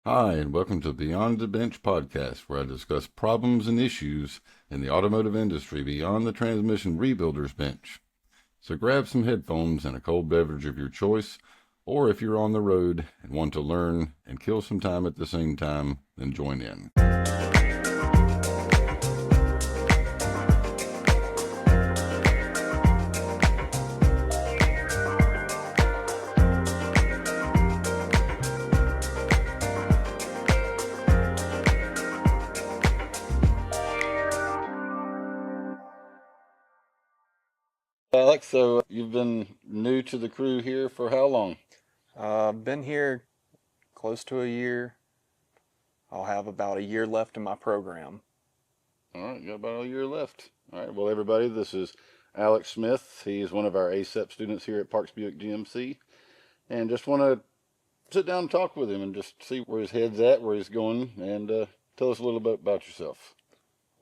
Hi, and welcome to Beyond the Bench podcast, where I discuss problems and issues in the automotive industry beyond the transmission rebuilder's bench. So grab some headphones and a cold beverage of your choice, or if you're on the road and want to learn and kill some time at the same time, then join in. Alex, so you've been new to the crew here for how long? I've been here close to a year. I'll have about a year left in my program. All right, got about a year left. All right, well, everybody, this is Alex Smith. He's one of our ASEP students here at Parks Buick GMC, and just want to sit down and talk with him and just see where his head's at, where he's going, and tell us a little bit about yourself.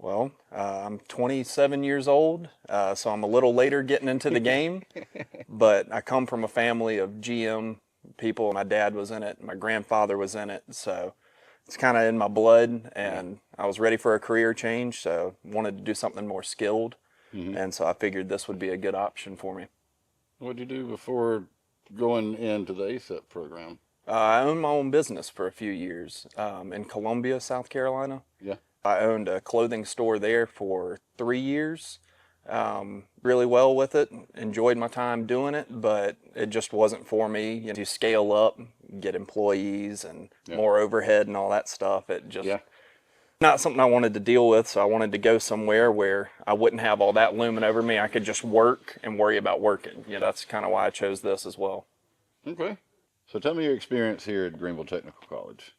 Well, I'm 27 years old, so I'm a little later getting into the game, but I come from a family of GM people. My dad was in it, my grandfather was in it, so it's kind of in my blood, and I was ready for a career change, so wanted to do something more skilled, and so I figured this would be a good option for me. What did you do before going into the ASEP program? I owned my own business for a few years in Columbia, South Carolina. Yeah. I owned a clothing store there for 3 years. Really well with it. Enjoyed my time doing it, but it just wasn't for me. To scale up, get employees and more overhead and all that stuff. It just not something I wanted to deal with. So I wanted to go somewhere where I wouldn't have all that looming over me. I could just work and worry about working. That's kind of why I chose this as well. Okay. So tell me your experience here at Greenville Technical College.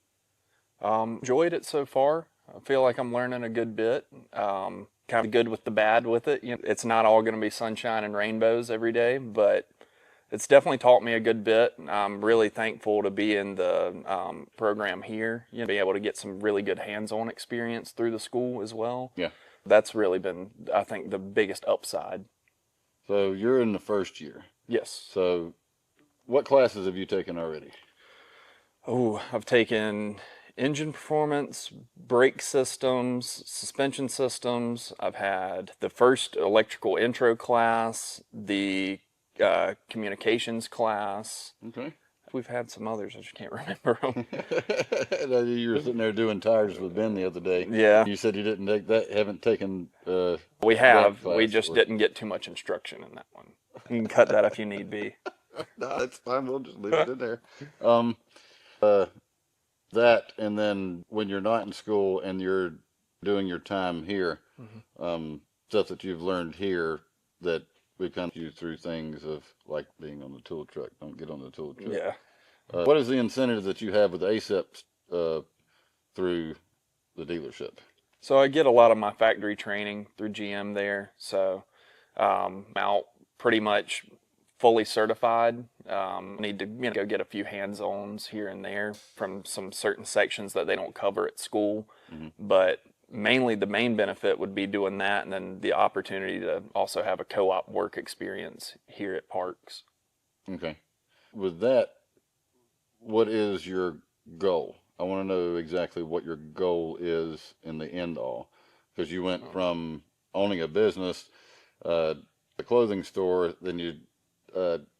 Enjoyed it so far. I feel like I'm learning a good bit. Kind of good with the bad with it. It's not all going to be sunshine and rainbows every day, but it's definitely taught me a good bit. I'm really thankful to be in the program here. Be able to get some really good hands-on experience through the school as well. Yeah. That's really been, I think, the biggest upside. So you're in the first year. Yes. So what classes have you taken already? Oh, I've taken engine performance, brake systems, suspension systems. I've had the first electrical intro class, the communications class. Okay. We've had some others, I just can't remember them. You were sitting there doing tires with Ben the other day. Yeah. You said you didn't take that, haven't taken We have. class We just didn't get too much instruction in that one. You can cut that if you need be. No, that's fine. We'll just leave it in there. That, and then when you're not in school and you're doing your time here, stuff that you've learned here that we kind of use through things of like being on the tool truck. Don't get on the tool truck. Yeah. What is the incentive that you have with ASEP through the dealership? So I get a lot of my factory training through GM there. So I'm out pretty much fully certified. Need to go get a few hands-ons here and there from some certain sections that they don't cover at school. But mainly the main benefit would be doing that, and then the opportunity to also have a co-op work experience here at Parks. Okay. With that, what is your goal? I want to know exactly what your goal is in the end all, because you went from owning a business, a clothing store, then you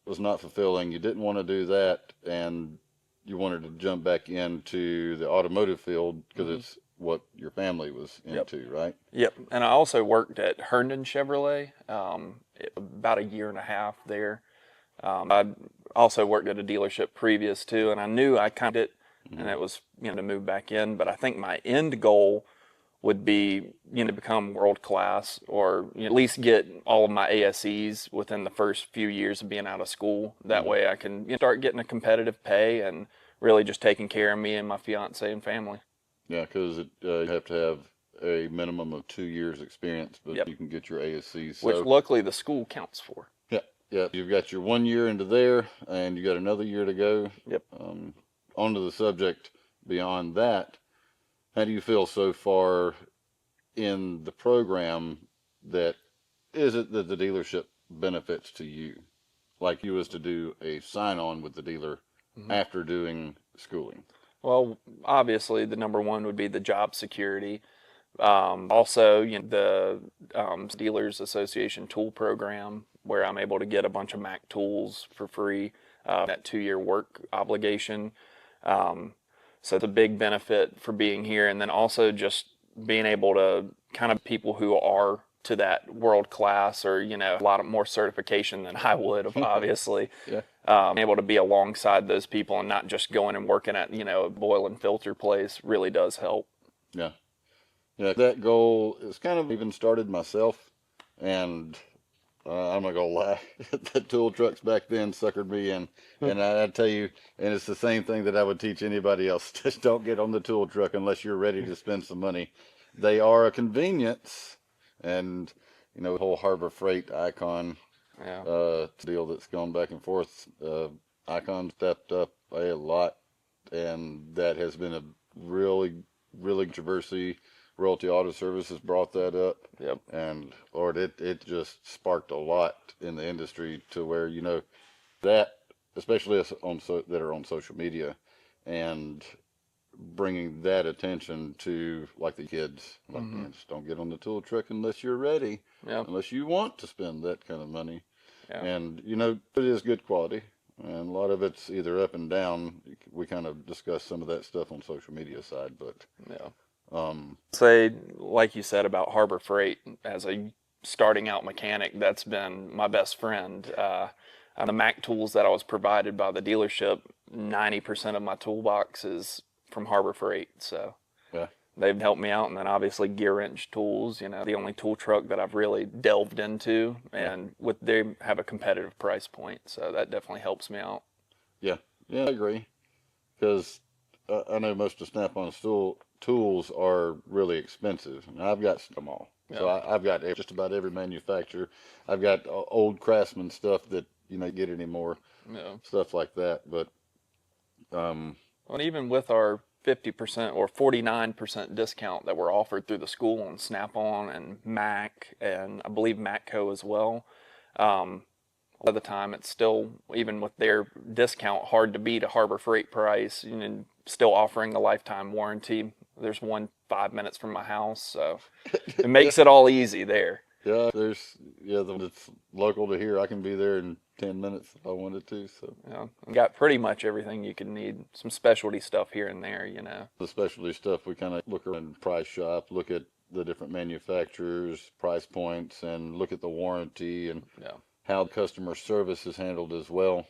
was not fulfilling. You didn't want to do that, and you wanted to jump back into the automotive field because it's what your family was into, right? Yep. And I also worked at Herndon Chevrolet about a year and a half there. I also worked at a dealership previous to, and I knew I kind of did, and it was to move back in. But I think my end goal would be to become world class, or at least get all of my ASEs within the first few years of being out of school. That way I can start getting a competitive pay and really just taking care of me and my fiance and family. Yeah, because you have to have a minimum of 2 years experience, but you can get your ASCs. So, which luckily the school counts for. Yeah, you've got your 1 year into there, and you got another year to go. Yep. Onto the subject beyond that, how do you feel so far in the program? That is it that the dealership benefits to you, like you was to do a sign-on with the dealer after doing schooling? Well, obviously, the number one would be the job security. Also, the Dealers Association tool program, where I'm able to get a bunch of Mac tools for free, that 2-year work obligation. Um, so it's a big benefit for being here. And then also just being able to kind of people who are to that world class or, a lot of more certification than I would have, obviously. Yeah. Able to be alongside those people and not just going and working at, a boil and filter place really does help. Yeah. Yeah. That goal is kind of even started myself, and I'm not gonna lie, the tool trucks back then suckered me in, and I tell you, and it's the same thing that I would teach anybody else. Just don't get on the tool truck unless you're ready to spend some money. They are a convenience, and the whole Harbor Freight Icon Yeah. deal that's gone back and forth. Icon stepped up a lot, and that has been a really, really controversy. Royalty Auto Services brought that up, Yep. and Lord, it just sparked a lot in the industry to where that, especially us that are on social media, and bringing that attention to like the kids, like Mm-hmm. man, just don't get on the tool truck unless you're ready, Yep. unless you want to spend that kind of money. Yeah. And it is good quality, and a lot of it's either up and down. We kind of discuss some of that stuff on social media side, but Yeah. um, Say, like you said about Harbor Freight, as a starting out mechanic, that's been my best friend. The Mac tools that I was provided by the dealership, 90% of my toolbox is from Harbor Freight. So yeah, they've helped me out. And then obviously Gear Wrench tools, the only tool truck that I've really delved into. yeah, And they have a competitive price point. So that definitely helps me out. yeah, yeah. I agree because I know most of Snap-on tools are really expensive, and I've got them all. So Yeah. I've got just about every manufacturer. I've got old Craftsman stuff that get anymore, Yeah. stuff like that. But um, Well, even with our 50% or 49% discount that we're offered through the school on Snap-on and Mac, and I believe Matco as well, a lot of the time it's still, even with their discount, hard to beat a Harbor Freight price, and still offering a lifetime warranty. There's one 5 minutes from my house, so it yeah, makes it all easy there. yeah. The one that's local to here. I can be there in 10 minutes if I wanted to. So Got pretty much everything you can need. Some specialty stuff here and there. the specialty stuff, we kind of look around price shop, look at the different manufacturers, price points, and look at the warranty and Yeah. how customer service is handled as well.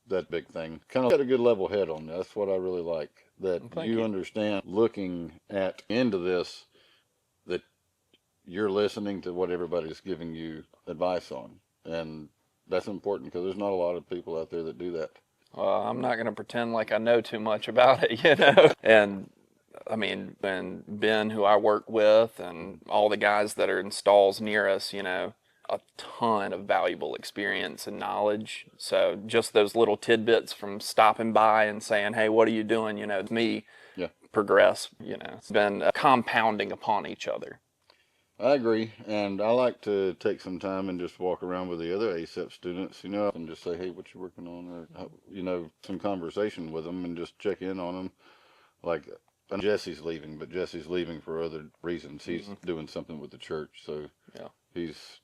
That big thing. Kind of got a good level head on that. That's what I really like. That Well, thank you you. understand looking at into this, that you're listening to what everybody's giving you advice on. And that's important because there's not a lot of people out there that do that. I'm not going to pretend like I know too much about it. And I mean, when Ben, who I work with, and all the guys that are in stalls near us, a ton of valuable experience and knowledge. So just those little tidbits from stopping by and saying, "Hey, what are you doing?" Me Yeah, progress. It's been compounding upon each other. I agree. And I like to take some time and just walk around with the other ASEP students, and just say, hey, what you working on? Or, some conversation with them and just check in on them. Like, I know Jesse's leaving, but Jesse's leaving for other reasons. He's Hmm. doing something with the church, so Yeah. it's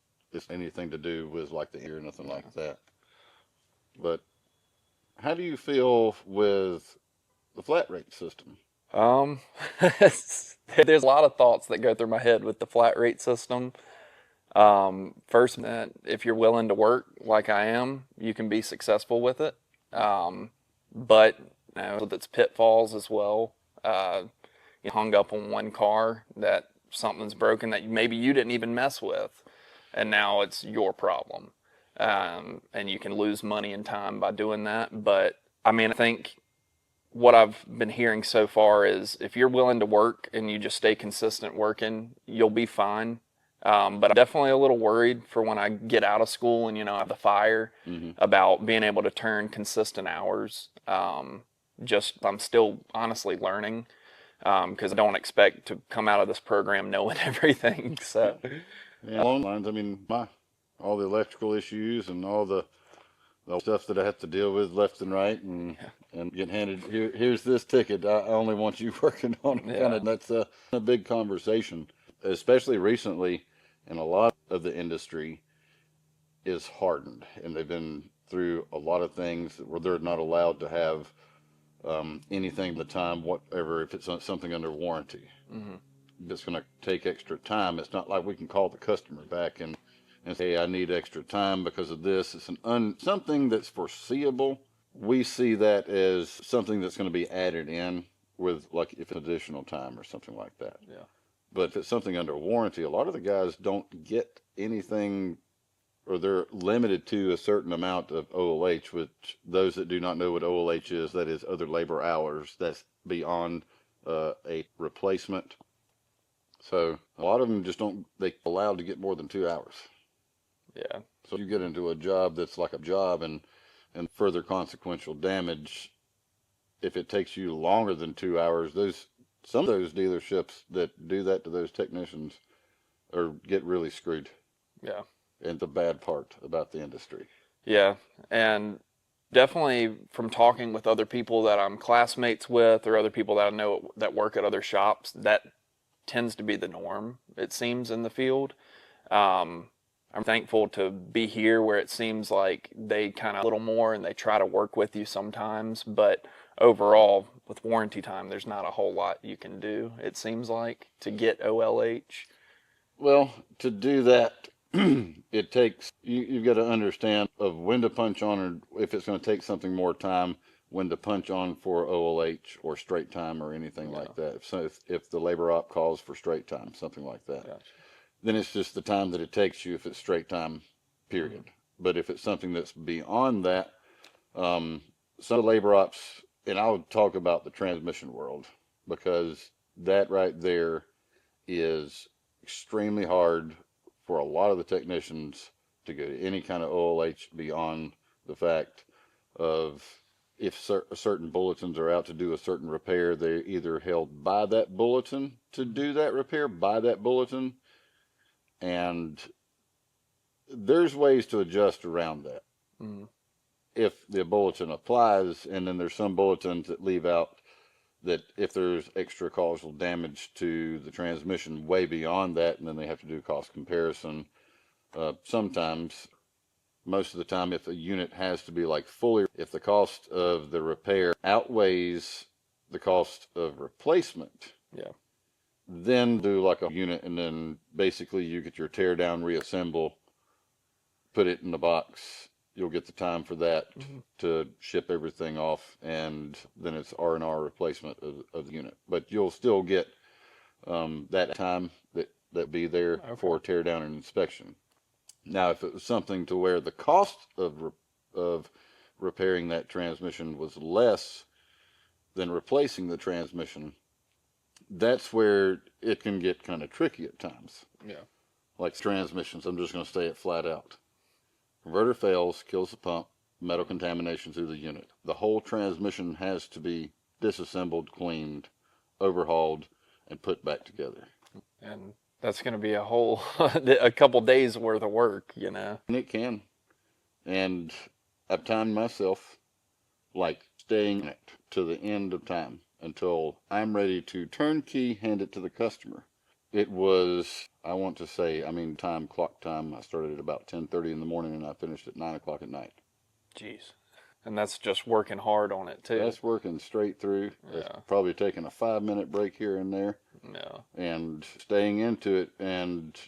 anything to do with like the ear, nothing like that. But how do you feel with the flat rate system? Um, there's a lot of thoughts that go through my head with the flat rate system. First, that if you're willing to work like I am, you can be successful with it. But with its pitfalls as well. You hung up on one car that something's broken that maybe you didn't even mess with, and now it's your problem. And you can lose money and time by doing that. But I mean, I think what I've been hearing so far is if you're willing to work and you just stay consistent working, you'll be fine. But I'm definitely a little worried for when I get out of school and I have the fire Hmm. about being able to turn consistent hours. Just I'm still honestly learning because I don't expect to come out of this program knowing everything. So Yeah, along the lines, I mean, all the electrical issues and all the the stuff that I have to deal with left and right, and get handed here's this ticket. I only want you working on it. Kind Yeah. of that's a big conversation, especially recently, and a lot of the industry is hardened, and they've been through a lot of things where they're not allowed to have anything at the time, whatever, if it's something under warranty. Hmm. It's going to take extra time. It's not like we can call the customer back and say, I need extra time because of this. It's something that's foreseeable. We see that as something that's going to be added in with, like, if additional time or something like that. Yeah. But if it's something under warranty, a lot of the guys don't get anything, or they're limited to a certain amount of OLH, which those that do not know what OLH is, that is other labor hours. That's beyond a replacement. So a lot of them just don't, they allowed to get more than 2 hours. Yeah. So you get into a job that's like a job, and further consequential damage, if it takes you longer than 2 hours, some of those dealerships that do that to those technicians or get really screwed. Yeah. And the bad part about the industry. Yeah. And definitely from talking with other people that I'm classmates with or other people that I know that work at other shops, that tends to be the norm, it seems, in the field. I'm thankful to be here where it seems like they kind of a little more and they try to work with you sometimes, but overall, with warranty time, there's not a whole lot you can do, it seems like, to get OLH. Well, to do that, it takes, you've got to understand of when to punch on, or if it's going to take something more time, when to punch on for OLH or straight time or anything Yeah. like that. If the labor op calls for straight time, something like that, Gotcha. then it's just the time that it takes you if it's straight time, period. Mm-hmm. But if it's something that's beyond that, some of the labor ops, and I'll talk about the transmission world, because that right there is extremely hard for a lot of the technicians to go to any kind of OLH beyond the fact of if certain bulletins are out to do a certain repair, they're either held by that bulletin to do that repair by that bulletin, and there's ways to adjust around that. Mm-hmm. If the bulletin applies, and then there's some bulletins that leave out that if there's extra causal damage to the transmission way beyond that, and then they have to do cost comparison. Sometimes, most of the time, if a unit has to be like fully, if the cost of the repair outweighs the cost of replacement, Yeah. then do like a unit, and then basically you get your tear down, reassemble, put it in the box. You'll get the time for that to ship everything off, and then it's R&R replacement of the unit. But you'll still get that time that be there for tear down and inspection. Now, if it was something to where the cost of repairing that transmission was less than replacing the transmission, that's where it can get kind of tricky at times. Yeah. Like transmissions, I'm just going to say it flat out. Converter fails, kills the pump, metal contamination through the unit. The whole transmission has to be disassembled, cleaned, overhauled, and put back together. And that's going to be a couple days worth of work, you know. And it can. And I've timed myself like staying in it to the end of time until I'm ready to turnkey hand it to the customer. It was, I want to say, clock time. I started at about 10:30 in the morning and I finished at 9 o'clock at night. Jeez. And that's just working hard on it too. That's working straight through. Yeah. That's probably taking a 5-minute break here and there. Yeah. And staying into it and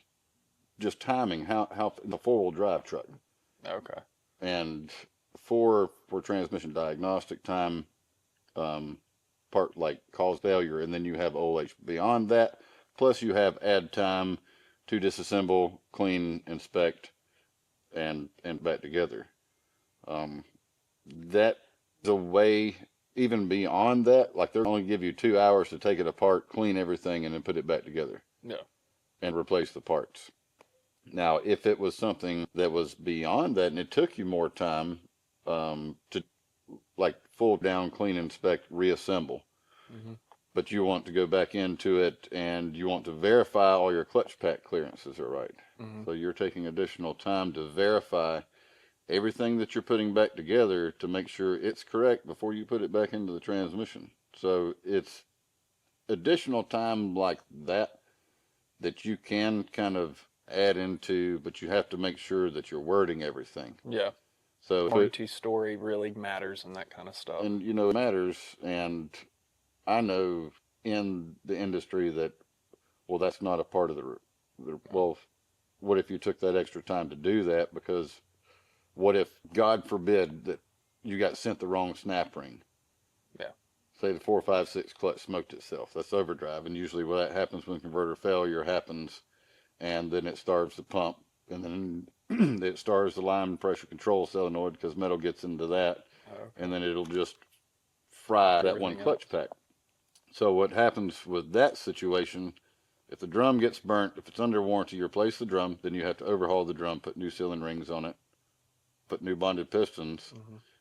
just timing how the 4-wheel drive truck. Okay. And for transmission diagnostic time, part like cause failure, and then you have OLH beyond that. Plus you have add time to disassemble, clean, inspect, and back together. That is a way, even beyond that, like they're only give you 2 hours to take it apart, clean everything, and then put it back together. Yeah. And replace the parts. Now, if it was something that was beyond that and it took you more time to like full down, clean, inspect, reassemble, but you want to go back into it and you want to verify all your clutch pack clearances are right. So you're taking additional time to verify everything that you're putting back together to make sure it's correct before you put it back into the transmission. So it's additional time like that you can kind of add into, but you have to make sure that you're wording everything. Yeah. So Warranty story really matters and that kind of stuff. and it matters. And I know in the industry that, well, that's not a part of well, what if you took that extra time to do that? Because what if, God forbid, that you got sent the wrong snap ring? Yeah. Say the 456 clutch smoked itself. That's overdrive. And usually what that happens when converter failure happens, and then it starves the pump, and then it starves the line pressure control solenoid because metal gets into that, and then it'll just fry that one clutch pack. So what happens with that situation, if the drum gets burnt, if it's under warranty, you replace the drum, then you have to overhaul the drum, put new sealing rings on it, put new bonded pistons,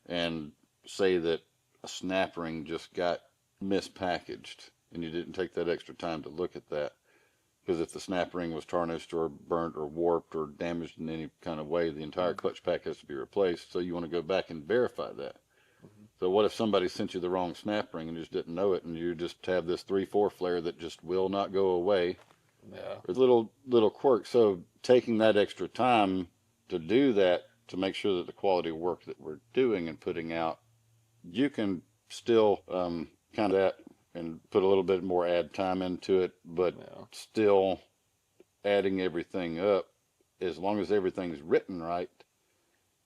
and say that a snap ring just got mispackaged and you didn't take that extra time to look at that. Because if the snap ring was tarnished or burnt or warped or damaged in any kind of way, the entire clutch pack has to be replaced. So you want to go back and verify that. So what if somebody sent you the wrong snap ring and you just didn't know it, and you just have this 3/4 flare that just will not go away? Yeah. There's little quirks. So taking that extra time to do that, to make sure that the quality of work that we're doing and putting out, you can still kind of that and put a little bit more add time into it, but still adding everything up, as long as everything's written right,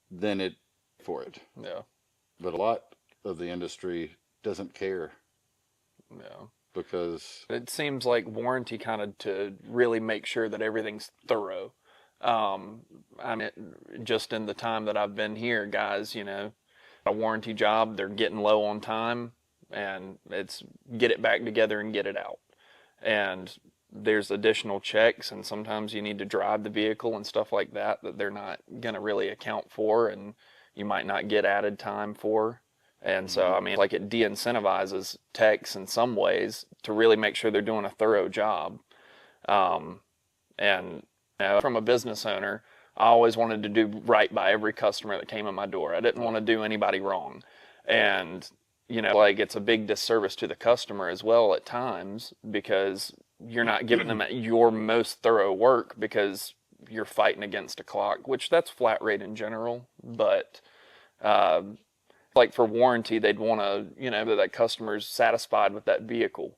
then it for it. Yeah. But a lot of the industry doesn't care. Yeah. Because it seems like warranty kind of to really make sure that everything's thorough. I mean, just in the time that I've been here, guys, a warranty job, they're getting low on time, and it's get it back together and get it out. And there's additional checks, and sometimes you need to drive the vehicle and stuff like that they're not going to really account for, and you might not get added time for. And so, I mean, like it de-incentivizes techs in some ways to really make sure they're doing a thorough job. And from a business owner, I always wanted to do right by every customer that came in my door. I didn't want to do anybody wrong. And, like it's a big disservice to the customer as well at times, because you're not giving them your most thorough work because you're fighting against a clock, which that's flat rate in general. But like for warranty, they'd want to, that customer's satisfied with that vehicle,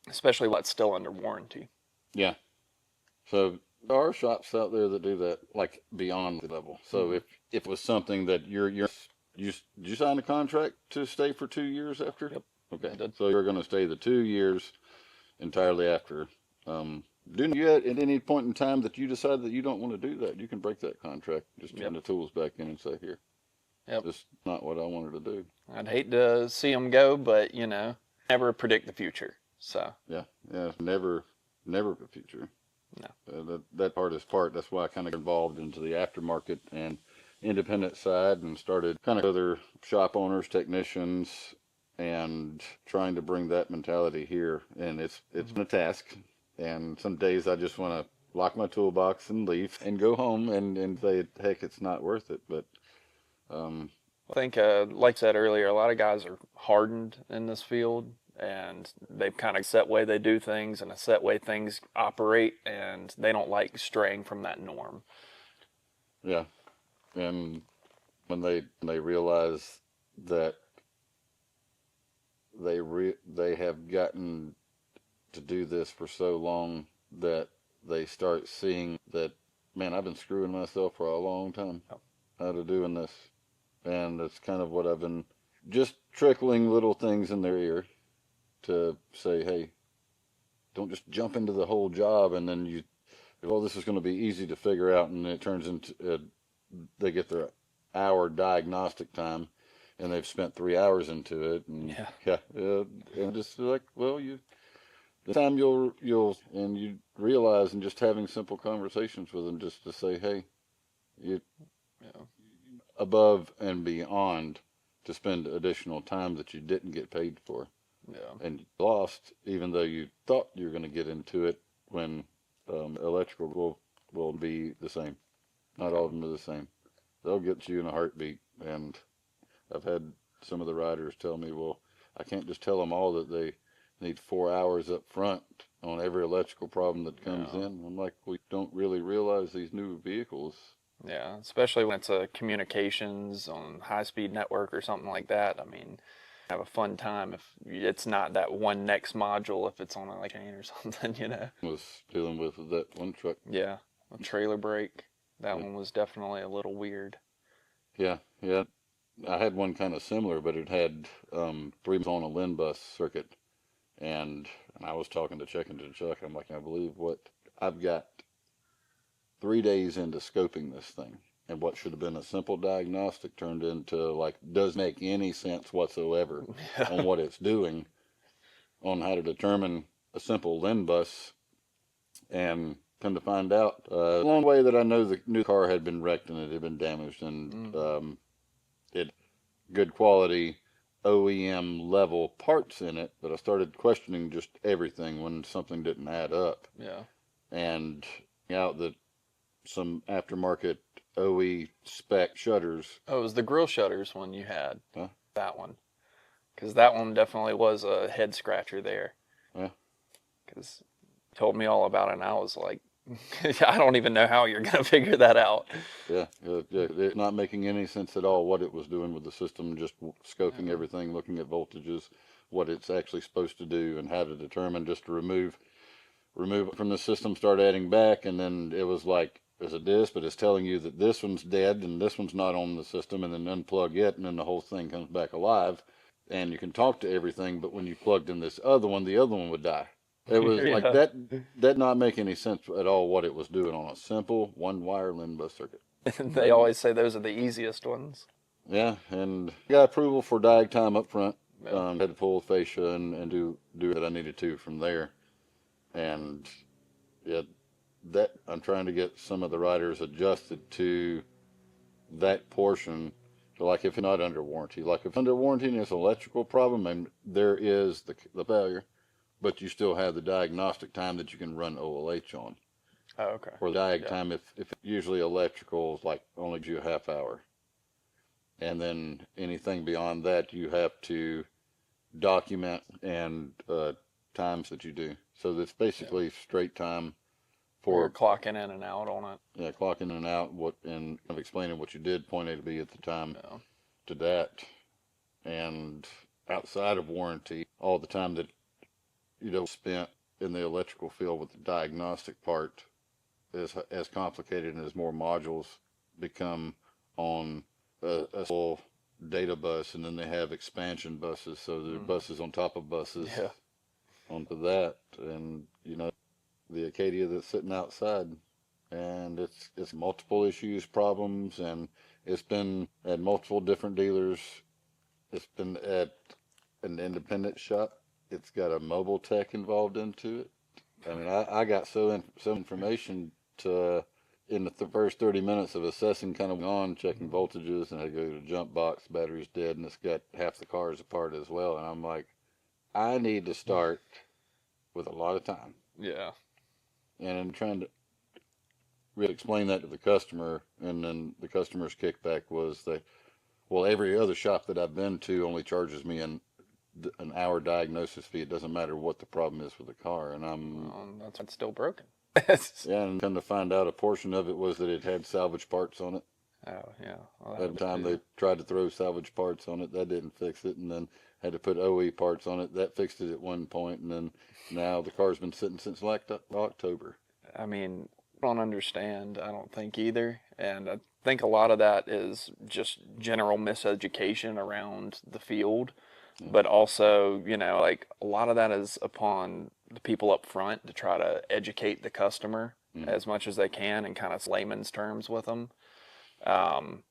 especially while it's still under warranty. Yeah. So there are shops out there that do that, like beyond the level. So if it was something that you sign a contract to stay for 2 years after? Yep. Okay. So you're going to stay the 2 years entirely after. Do you at any point in time that you decide that you don't want to do that, you can break that contract, just turn the tools back in and say, here. Yep. That's not what I wanted to do. I'd hate to see them go, but never predict the future. So yeah, never the future. No. That hardest part. That's why I kind of got involved into the aftermarket and independent side, and started kind of other shop owners, technicians, and trying to bring that mentality here. And it's been a task. And some days I just want to lock my toolbox and leave and go home and say, heck, it's not worth it. But I think, like I said earlier, a lot of guys are hardened in this field, and they've kind of set way they do things and a set way things operate, and they don't like straying from that norm. Yeah, and when they realize that they have gotten to do this for so long, that they start seeing that, man, I've been screwing myself for a long time out of doing this. And that's kind of what I've been just trickling little things in their ear to say, hey, don't just jump into the whole job and then this is going to be easy to figure out, and it turns into they get their hour diagnostic time and they've spent 3 hours into it, and and just like, well, the time you'll and you realize, and just having simple conversations with them, just to say, hey, above and beyond to spend additional time that you didn't get paid for. Yeah. And lost, even though you thought you were going to get into it, when electrical will be the same. Not all of them are the same. they'll get you in a heartbeat. And I've had some of the riders tell me, well, I can't just tell them all that they need 4 hours up front on every electrical problem that comes in. I'm like, we don't really realize these new vehicles. Yeah, especially when it's a communications on high-speed network or something like that. I mean, have a fun time if it's not that one next module, if it's on a like chain or something, you know. Was dealing with that one truck. Yeah, a trailer brake. That Yeah. one was definitely a little weird. Yeah, yeah. I had one kind of similar, but it had three on a LIN bus circuit, and I was checking to Chuck. I'm like, I believe what I've got 3 days into scoping this thing, and what should have been a simple diagnostic turned into like does make any sense whatsoever on what it's doing, on how to determine a simple LIN bus, and come to find out along the way that I know the new car had been wrecked and it had been damaged, and it good quality OEM level parts in it, but I started questioning just everything when something didn't add up. Yeah. And out that some aftermarket OE spec shutters. Oh, it was the grill shutters one you had. Huh? That one. Because that one definitely was a head scratcher there. Yeah. Because you told me all about it, and I was like, I don't even know how you're going to figure that out. Yeah, it's not making any sense at all what it was doing with the system, just scoping everything, looking at voltages, what it's actually supposed to do, and how to determine just to remove it from the system, start adding back, and then it was like, there's a disc, but it's telling you that this one's dead and this one's not on the system, and then unplug it, and then the whole thing comes back alive, and you can talk to everything, but when you plugged in this other one, the other one would die. It was like Yeah. that not make any sense at all what it was doing on a simple one wire LIN bus circuit. They always say those are the easiest ones. Yeah, and got approval for diag time up front. Yeah. Had to pull the fascia and do what I needed to from there. And yeah, that I'm trying to get some of the riders adjusted to that portion. So like if it's not under warranty, like if under warranty and it's an electrical problem and there is the failure, but you still have the diagnostic time that you can run OLH on. Oh, okay. Or the diag Yeah. time, if usually electrical is like only gives you a half hour. And then anything beyond that, you have to document and times that you do. So that's basically straight time We're for clocking in and out on it. clocking in and out, what and kind of explaining what you did, point A to B at the time Yeah. to that. And outside of warranty, all the time that spent in the electrical field with the diagnostic part is as complicated and as more modules become on a full data bus, and then they have expansion buses, so there are buses on top of buses Yeah. onto that, and the Acadia that's sitting outside, and it's multiple issues, problems, and it's been at multiple different dealers. It's been at an independent shop. It's got a mobile tech involved into it. I mean, I got some information to in the first 30 minutes of assessing, kind of on checking voltages, and I go to jump box, battery's dead, and it's got half the cars apart as well. And I'm like, I need to start with a lot of time. Yeah. And I'm trying to really explain that to the customer, and then the customer's kickback was that, well, every other shop that I've been to only charges me an hour diagnosis fee. It doesn't matter what the problem is with the car, and That's why it's still broken. yeah, and come to find out, a portion of it was that it had salvage parts on it. Oh, yeah. Well, At the time they tried to throw salvage parts on it, that didn't fix it, and then had to put OE parts on it. That fixed it at one point, and then now the car's been sitting since like October. I mean, I don't understand. I don't think either. And I think a lot of that is just general miseducation around the field. But also, like a lot of that is upon the people up front to try to educate the customer as much as they can in kind of layman's terms with them. But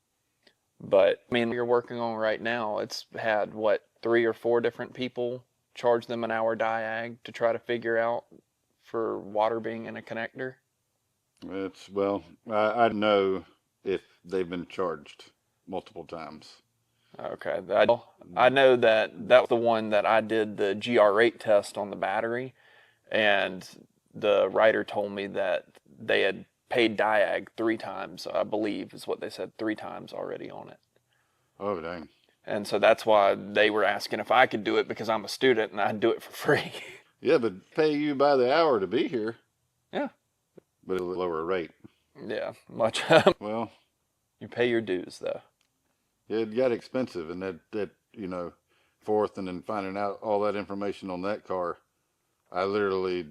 I mean, you're working on right now, it's had what, 3 or 4 different people charge them an hour diag to try to figure out for water being in a connector. Well, I know if they've been charged multiple times. Okay, I know that was the one that I did the GR8 test on the battery, and the writer told me that they had paid diag 3 times, I believe is what they said, 3 times already on it. Oh, dang. And so that's why they were asking if I could do it because I'm a student and I'd do it for free. Yeah, but pay you by the hour to be here, Yeah. but at a lower rate. Yeah, much. Well, You pay your dues though. it got expensive, and that fourth, and then finding out all that information on that car, I literally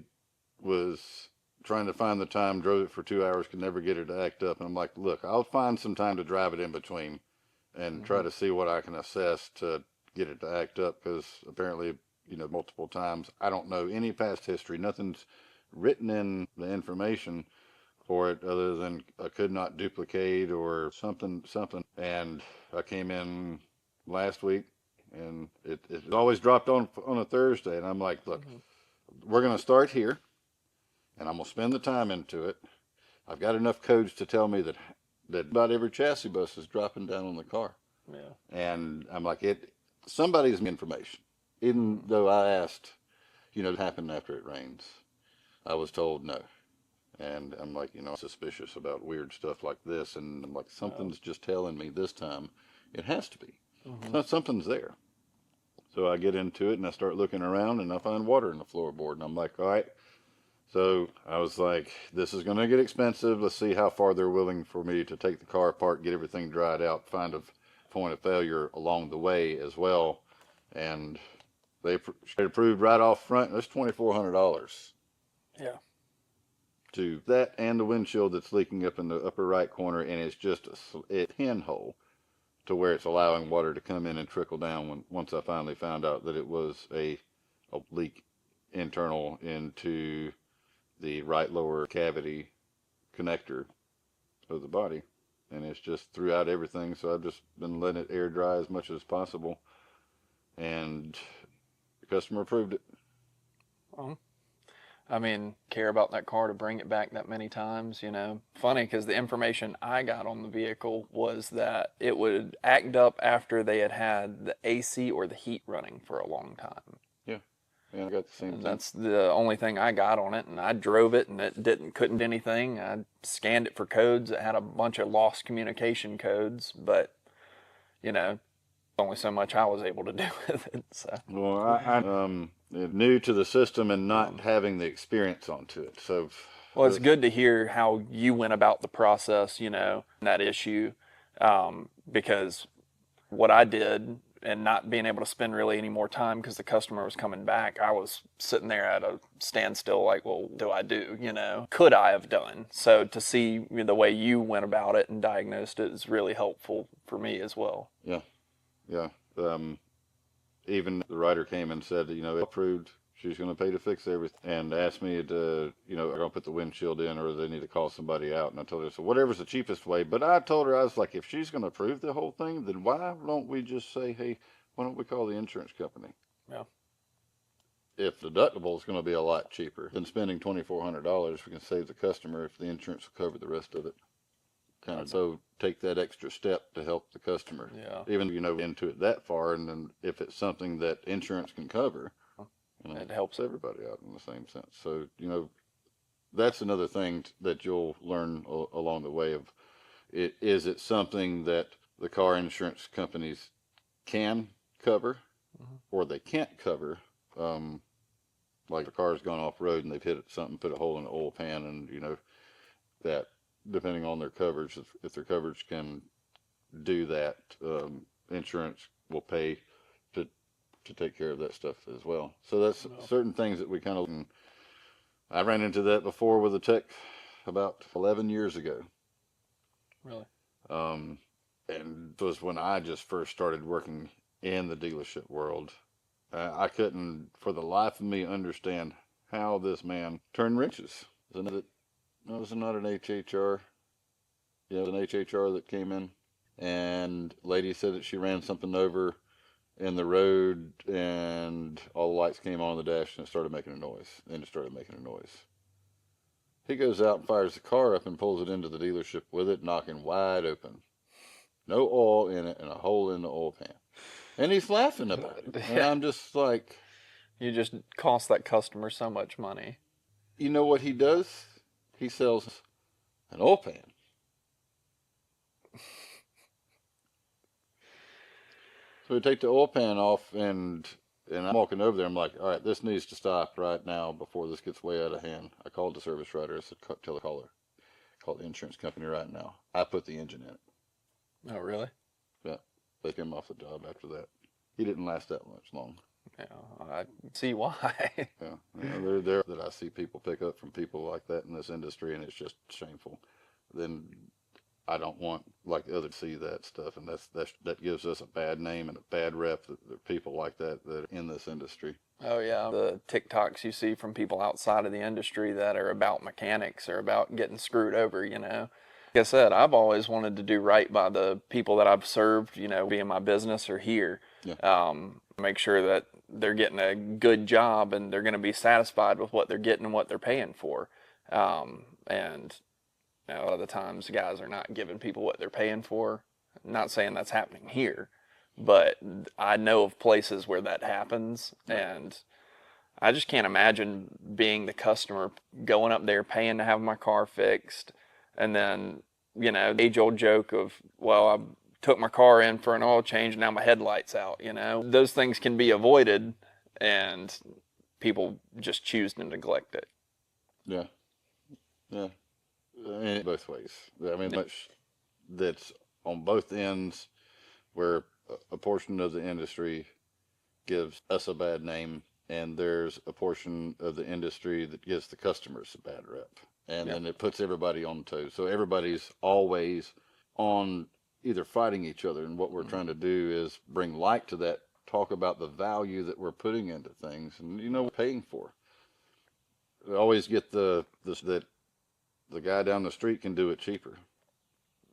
was trying to find the time, drove it for 2 hours, could never get it to act up, and I'm like, look, I'll find some time to drive it in between, and try to see what I can assess to get it to act up, because apparently, multiple times, I don't know any past history, nothing's written in the information for it other than I could not duplicate or something. And I came in last week, and it always dropped on a Thursday, and I'm like, look, we're going to start here, and I'm going to spend the time into it. I've got enough codes to tell me that about every chassis bus is dropping down on the car. Yeah. And I'm like, somebody's information. Even though I asked, what happened after it rains, I was told no. And I'm like, suspicious about weird stuff like this. And I'm like, something's just telling me this time it has to be. Something's there. So I get into it and I start looking around and I find water in the floorboard. And I'm like, all right. So I was like, this is going to get expensive. Let's see how far they're willing for me to take the car apart, get everything dried out, find a point of failure along the way as well. And they approved right off front. That's $2,400. Yeah. To that and the windshield that's leaking up in the upper right corner, and it's just a pinhole to where it's allowing water to come in and trickle down. Once I finally found out that it was a leak internal into the right lower cavity connector of the body, and it's just throughout everything. So I've just been letting it air dry as much as possible, and the customer approved it. Well, I mean, care about that car to bring it back that many times, Funny because the information I got on the vehicle was that it would act up after they had the AC or the heat running for a long time. Yeah, I got the same And thing. that's the only thing I got on it, and I drove it and it couldn't do anything. I scanned it for codes. It had a bunch of lost communication codes, but, only so much I was able to do with it. So. Well, I'm new to the system and not having the experience onto it. So, well, it's good to hear how you went about the process, that issue, because what I did and not being able to spend really any more time because the customer was coming back, I was sitting there at a standstill like, well, what do I do? Could I have done? So to see the way you went about it and diagnosed it is really helpful for me as well. Yeah. Even the writer came and said, approved. She's going to pay to fix everything, and asked me to, are going to put the windshield in, or they need to call somebody out. And I told her, so whatever's the cheapest way. But I told her, I was like, if she's going to approve the whole thing, then why don't we just say, hey, why don't we call the insurance company? Yeah. If the deductible is going to be a lot cheaper than spending $2,400, we can save the customer if the insurance will cover the rest of it. So take that extra step to help the customer. Yeah. Even into it that far, and then if it's something that insurance can cover, it helps everybody out in the same sense. So that's another thing that you'll learn along the way of it. Is it something that the car insurance companies can cover, or they can't cover? Like the car's gone off road and they've hit something, put a hole in the oil pan, and that. Depending on their coverage, if their coverage can do that, insurance will pay to take care of that stuff as well. So that's certain things that we kind of. I ran into that before with a tech about 11 years ago. Really? And it was when I just first started working in the dealership world. I couldn't, for the life of me, understand how this man turned wrenches. No, it was not an HHR. Yeah, it was an HHR that came in, and lady said that she ran something over in the road, and all the lights came on the dash, and it started making a noise. He goes out and fires the car up and pulls it into the dealership with it, knocking wide open. No oil in it and a hole in the oil pan. And he's laughing about it. And I'm just like... You just cost that customer so much money. You know what he does? He sells An oil pan. So we take the oil pan off, and I'm walking over there. I'm like, all right, this needs to stop right now before this gets way out of hand. I called the service writer. I said, tell the caller, call the insurance company right now. I put the engine in it. Oh, really? Yeah, they came off the job after that. He didn't last that much long. Yeah, I see why. Yeah, they're that I see people pick up from people like that in this industry, and it's just shameful. Then I don't want like others to see that stuff, and that gives us a bad name and a bad rep. That people like that are in this industry. Oh yeah, the TikToks you see from people outside of the industry that are about mechanics or about getting screwed over, you know. Like I said, I've always wanted to do right by the people that I've served, you know, be in my business or here. Yeah. Make sure that they're getting a good job and they're going to be satisfied with what they're getting and what they're paying for. And you know, a lot of the times guys are not giving people what they're paying for. I'm not saying that's happening here, but I know of places where that happens, and I just can't imagine being the customer going up there paying to have my car fixed, and then, you know, the age-old joke of, well, I took my car in for an oil change and now my headlight's out, you know. Those things can be avoided, and people just choose to neglect it. Yeah. Yeah. In both ways. I mean, much that's on both ends, where a portion of the industry gives us a bad name, and there's a portion of the industry that gives the customers a bad rep. And then it puts everybody on toes. So everybody's always on either fighting each other. And what we're trying to do is bring light to that, talk about the value that we're putting into things, and you know, we're paying for. We always get that the guy down the street can do it cheaper.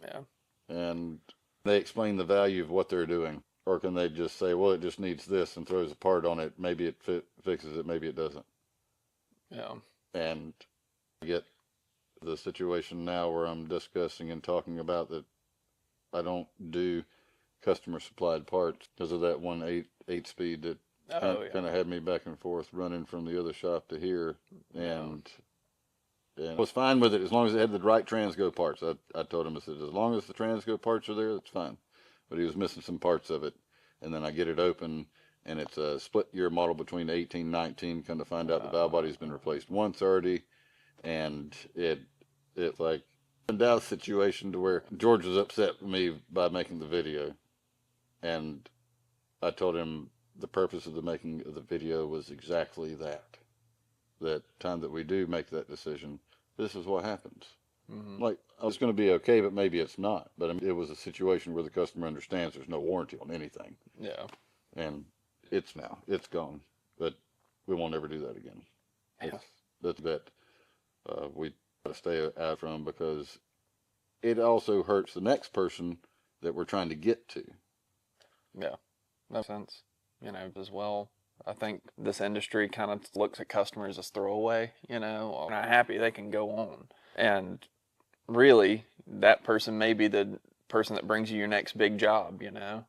Yeah. And they explain the value of what they're doing. Or can they just say, well, it just needs this, and throws a part on it. Maybe it fixes it, maybe it doesn't. Yeah. And I get the situation now where I'm discussing and talking about that I don't do customer supplied parts because of that 1.8 speed that kind of had me back and forth running from the other shop to here. And I was fine with it as long as it had the right Transgo parts. I told him, I said, as long as the Transgo parts are there, that's fine. But he was missing some parts of it. And then I get it open, and it's a split year model between 18 and 19. Come to find out the valve body's been replaced once already. And it's like a down situation to where George was upset with me by making the video. And I told him the purpose of the making of the video was exactly that. That time that we do make that decision, this is what happens. Mm-hmm. Like, I was going to be okay, but maybe it's not. But I mean, it was a situation where the customer understands there's no warranty on anything. Yeah. And it's gone. But we won't ever do that again. Yeah. That's that we got to stay out from, because it also hurts the next person that we're trying to get to. Yeah, that makes sense. You know, as well, I think this industry kind of looks at customers as throwaway, you know, they're not happy, they can go on. And really, that person may be the person that brings you your next big job, you know.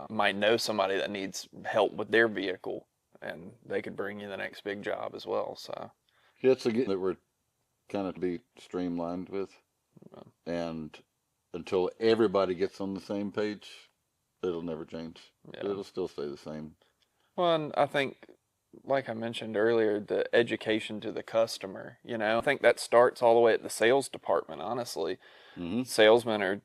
Might know somebody that needs help with their vehicle, and they could bring you the next big job as well. So it's a game that we're kind of to be streamlined with. And until everybody gets on the same page, it'll never change. Yeah. It'll still stay the same. Well, and I think, like I mentioned earlier, the education to the customer, you know, I think that starts all the way at the sales department, honestly. Mm-hmm. Salesmen are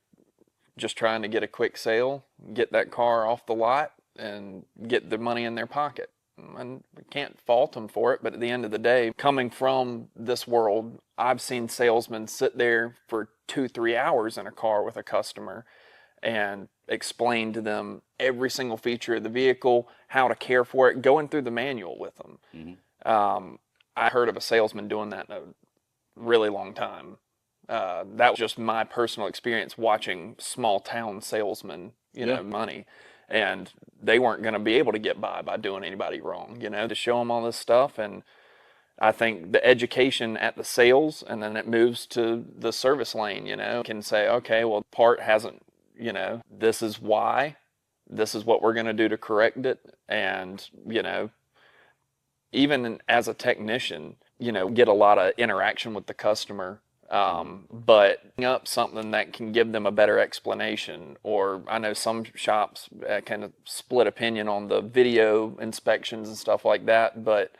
just trying to get a quick sale, get that car off the lot, and get the money in their pocket. And we can't fault them for it, but at the end of the day, coming from this world, I've seen salesmen sit there for 2-3 hours in a car with a customer and explain to them every single feature of the vehicle, how to care for it, going through the manual with them. Mm-hmm. I heard of a salesman doing that in a really long time. That was just my personal experience watching small town salesmen, you know, money. And they weren't going to be able to get by doing anybody wrong, you know, to show them all this stuff. And I think the education at the sales, and then it moves to the service lane, you know, can say, okay, well, part hasn't, you know, this is why, this is what we're going to do to correct it. And, you know, even as a technician, you know, get a lot of interaction with the customer. But up something that can give them a better explanation. Or I know some shops kind of split opinion on the video inspections and stuff like that, but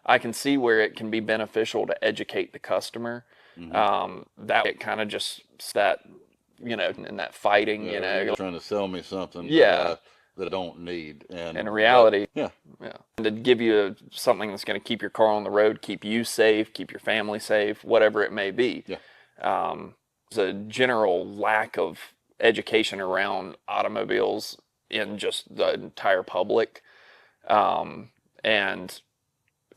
I can see where it can be beneficial to educate the customer. That it kind of just that, in that fighting, Yeah, you're trying to sell me something yeah. that I don't need, and In that, reality, yeah, yeah, and to give you something that's going to keep your car on the road, keep you safe, keep your family safe, whatever it may be. yeah, There's a general lack of education around automobiles in just the entire public. And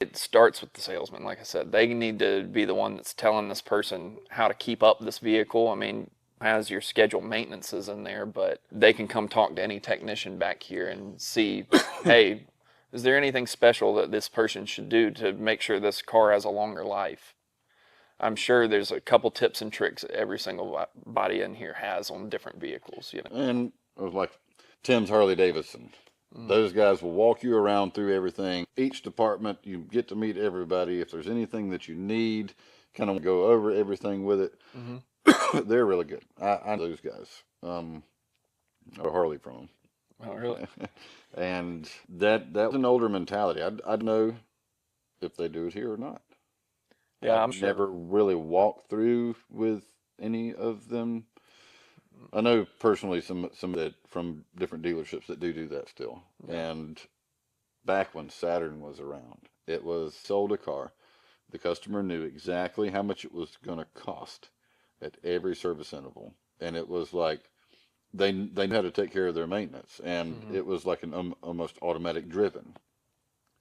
it starts with the salesman. Like I said, they need to be the one that's telling this person how to keep up this vehicle. I mean, has your scheduled maintenances in there, but they can come talk to any technician back here and see, hey, is there anything special that this person should do to make sure this car has a longer life? I'm sure there's a couple tips and tricks that every single body in here has on different vehicles, and it was like Tim's Harley Davidson. Those guys will walk you around through everything. Each department, you get to meet everybody. If there's anything that you need, kind of go over everything with it. They're really good. I know those guys. I got a Harley from them. Oh, really? And that was an older mentality. I'd know if they do it here or not. Yeah, I'm I've sure. never really walked through with any of them. I know personally some that from different dealerships that do that still. Yeah. And back when Saturn was around, it was sold a car. The customer knew exactly how much it was going to cost at every service interval, and it was like they knew how to take care of their maintenance, and Hmm. it was like an almost automatic driven.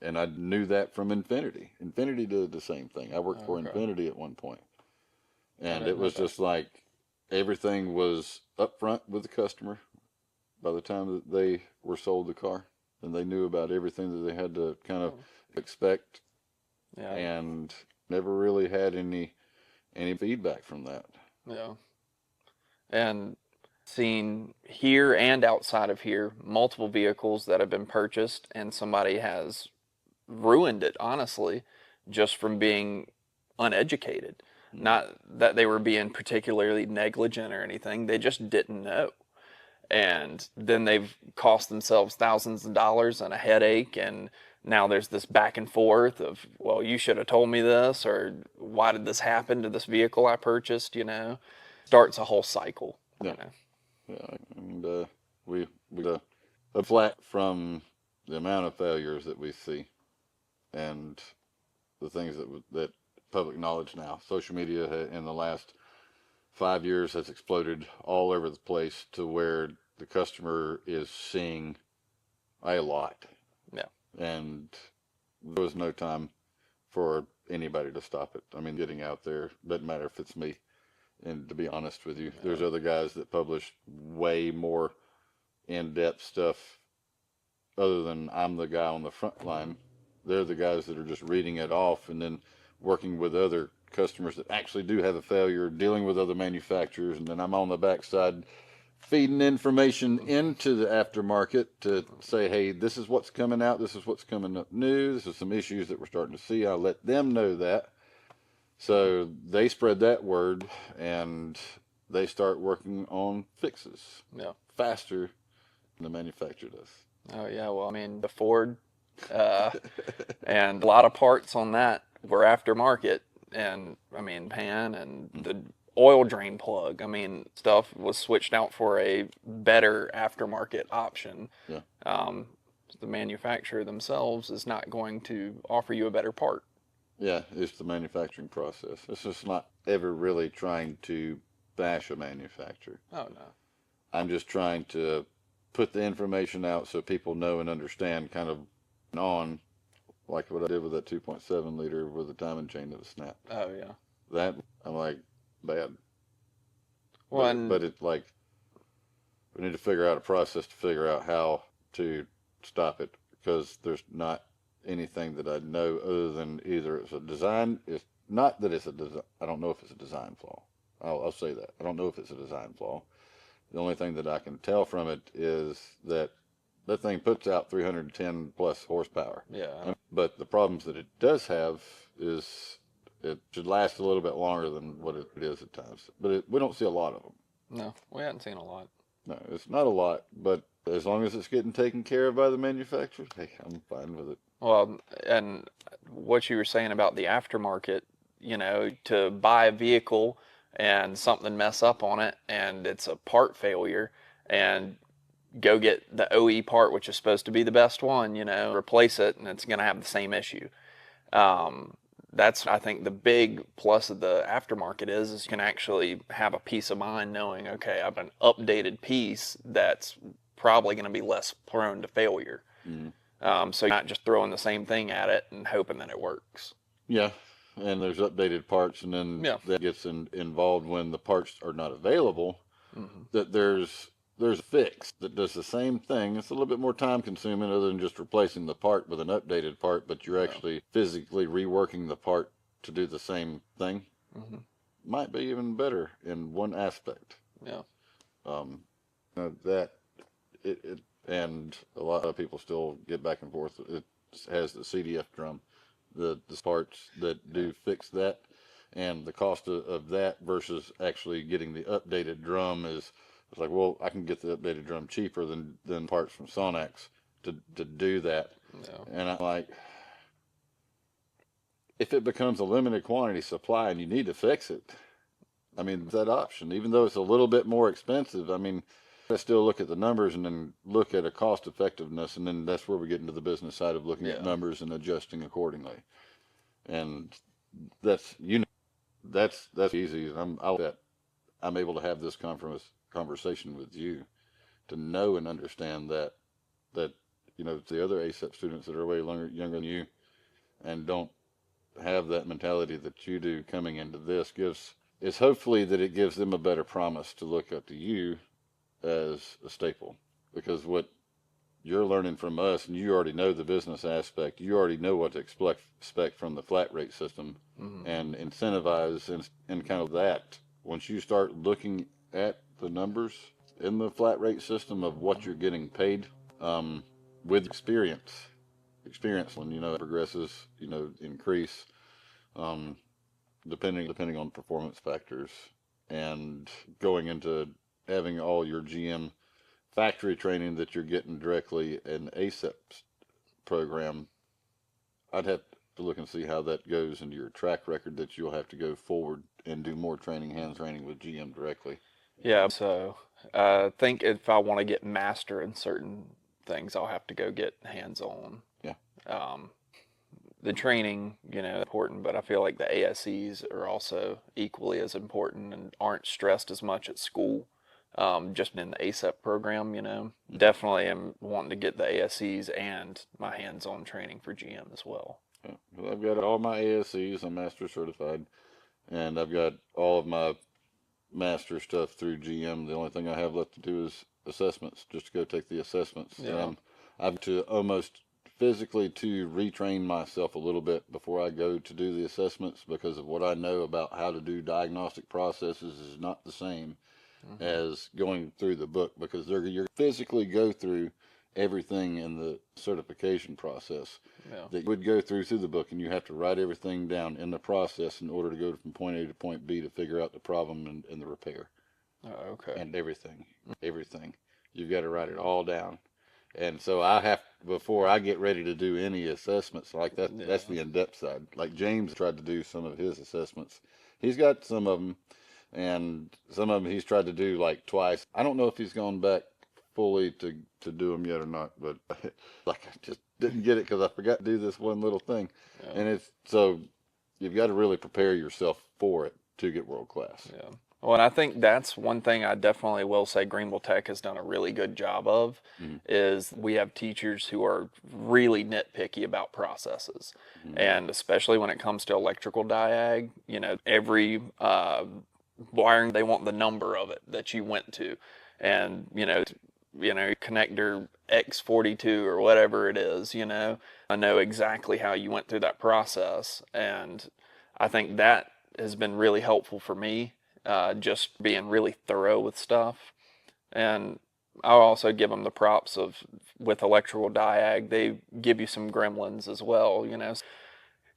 And I knew that from Infinity. Infinity did the same thing. I worked for Okay. Infinity at one point, I and it didn't know was that. just like everything was up front with the customer by the time that they were sold the car, and they knew about everything that they had to kind of Oh, expect, yeah. and never really had any feedback from that. Yeah. And seen here and outside of here multiple vehicles that have been purchased and somebody has ruined it, honestly, just from being uneducated. Mm. Not that they were being particularly negligent or anything, they just didn't know. And then they've cost themselves thousands of dollars and a headache, and now there's this back and forth of, well, you should have told me this, or why did this happen to this vehicle I purchased. Starts a whole cycle you Yeah, know yeah, and we a flat from the amount of failures that we see and the things that public knowledge now. Social media in the last 5 years has exploded all over the place to where the customer is seeing a lot, yeah. and there was no time for anybody to stop it. I mean, getting out there doesn't matter if it's me. And to be honest with you, there's Yeah. other guys that publish way more in-depth stuff other than I'm the guy on the front line. They're the guys that are just reading it off and then working with other customers that actually do have a failure, dealing with other manufacturers, and then I'm on the backside feeding information into the aftermarket to say, hey, this is what's coming out, this is what's coming up new, this is some issues that we're starting to see. I'll let them know that. So they spread that word and they start working on fixes Yeah. faster than the manufacturer does. Oh yeah. Well, I mean, the Ford, uh, and a lot of parts on that were aftermarket, and I mean, pan and the oil drain plug. I mean, stuff was switched out for a better aftermarket option. Yeah. Um, the manufacturer themselves is not going to offer you a better part. Yeah, it's the manufacturing process. It's just not ever really trying to bash a manufacturer. Oh no. I'm just trying to put the information out so people know and understand kind of on, like what I did with that 2.7 liter with the timing chain that was snapped. Oh yeah. That, I'm like, bad. One. But it's like, we need to figure out a process to figure out how to stop it because there's not anything that I know other than either it's a design. It's not that it's a design. I don't know if it's a design flaw. I'll say that. I don't know if it's a design flaw. The only thing that I can tell from it is that that thing puts out 310 plus horsepower. Yeah. But the problems that it does have is it should last a little bit longer than what it is at times. But we don't see a lot of them. No, we hadn't seen a lot. No, it's not a lot, but as long as it's getting taken care of by the manufacturers, hey, I'm fine with it. Well, and what you were saying about the aftermarket, to buy a vehicle and something mess up on it and it's a part failure, and go get the OE part, which is supposed to be the best one, replace it, and it's going to have the same issue. That's, I think, the big plus of the aftermarket is you can actually have a peace of mind knowing, okay, I have an updated piece that's probably going to be less prone to failure. So you're not just throwing the same thing at it and hoping that it works. Yeah, and there's updated parts, and then that gets involved when the parts are not available. That there's a fix that does the same thing. It's a little bit more time consuming other than just replacing the part with an updated part, but you're actually physically reworking the part to do the same thing. Might be even better in one aspect. Yeah. That and a lot of people still get back and forth. It has the CDF drum, the parts that do fix that, and the cost of that versus actually getting the updated drum is, it's like, well, I can get the updated drum cheaper than parts from Sonax to do that. Yeah. And I'm like, if it becomes a limited quantity supply and you need to fix it, I mean, that option, even though it's a little bit more expensive, I mean, I still look at the numbers and then look at a cost effectiveness, and then that's where we get into the business side of looking at numbers and adjusting accordingly. And that's that's easy. I'm able to have this conversation with you to know and understand that the other ASEP students that are way younger than you and don't have that mentality that you do coming into this is hopefully that it gives them a better promise to look up to you as a staple, because what you're learning from us, and you already know the business aspect, you already know what to expect from the flat rate system, and incentivize and kind of that. Once you start looking at the numbers in the flat rate system of what you're getting paid, with experience when it progresses, increase, depending on performance factors, and going into having all your GM factory training that you're getting directly in ASEP's program, I'd have to look and see how that goes into your track record, that you'll have to go forward and do more training, hands training with GM directly. Yeah, so I think if I want to get master in certain things, I'll have to go get hands-on. Yeah. The training, important, but I feel like the ASEs are also equally as important and aren't stressed as much at school. Just in the ASEP program, definitely am wanting to get the ASEs and my hands-on training for GM as well. Yeah. Well, I've got all my ASEs. I'm master certified, and I've got all of my master stuff through GM. The only thing I have left to do is assessments, just to go take the assessments. Yeah. I've to almost physically to retrain myself a little bit before I go to do the assessments, because of what I know about how to do diagnostic processes is not the same as going through the book, because you're physically go through everything in the certification process that you would go through the book, and you have to write everything down in the process in order to go from point A to point B to figure out the problem and the repair. Oh, okay. And everything. You've got to write it all down. And so before I get ready to do any assessments like that, that's the in-depth side. Like James tried to do some of his assessments. He's got some of them, and some of them he's tried to do like twice. I don't know if he's gone back fully to do them yet or not, but like I just didn't get it because I forgot to do this one little thing. And so you've got to really prepare yourself for it to get world class. Yeah. Well, and I think that's one thing I definitely will say Greenville Tech has done a really good job of, is we have teachers who are really nitpicky about processes. And especially when it comes to electrical diag, every wiring, they want the number of it that you went to. And, connector X42 or whatever it is, I know exactly how you went through that process. And I think that has been really helpful for me. Just being really thorough with stuff. And I'll also give them the props with electrical diag, they give you some gremlins as well,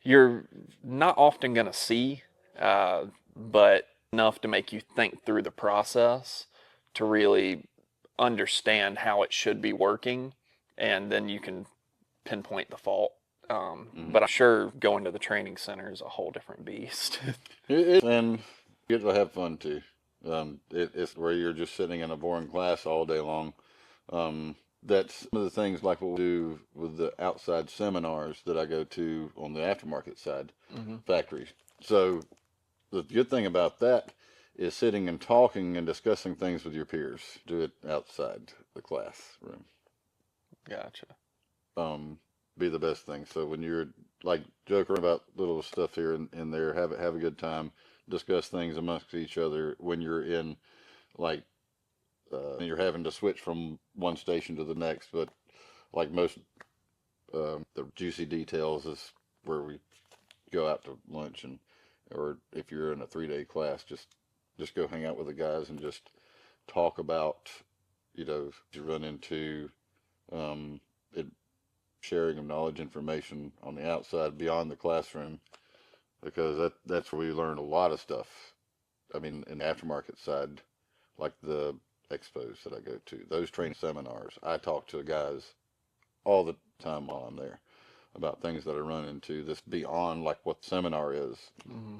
you're not often going to see, but enough to make you think through the process to really understand how it should be working, and then you can pinpoint the fault. But I'm sure going to the training center is a whole different beast. And you get to have fun too. It's where you're just sitting in a boring class all day long. That's some of the things like what we do with the outside seminars that I go to on the aftermarket side, Hmm. factories. So the good thing about that is sitting and talking and discussing things with your peers. Do it outside the classroom. Gotcha. Um, be the best thing. So when you're like joking about little stuff here and there, have a good time, discuss things amongst each other. When you're in like you're having to switch from one station to the next, but like most the juicy details is where we go out to lunch and or if you're in a 3 day class, just go hang out with the guys and just talk about you run into um, it, sharing of knowledge information on the outside beyond the classroom because that's where we learn a lot of stuff. I mean, in the aftermarket side, like the expos that I go to, those training seminars, I talk to guys all the time while I'm there about things that I run into this beyond like what the seminar is. Hmm.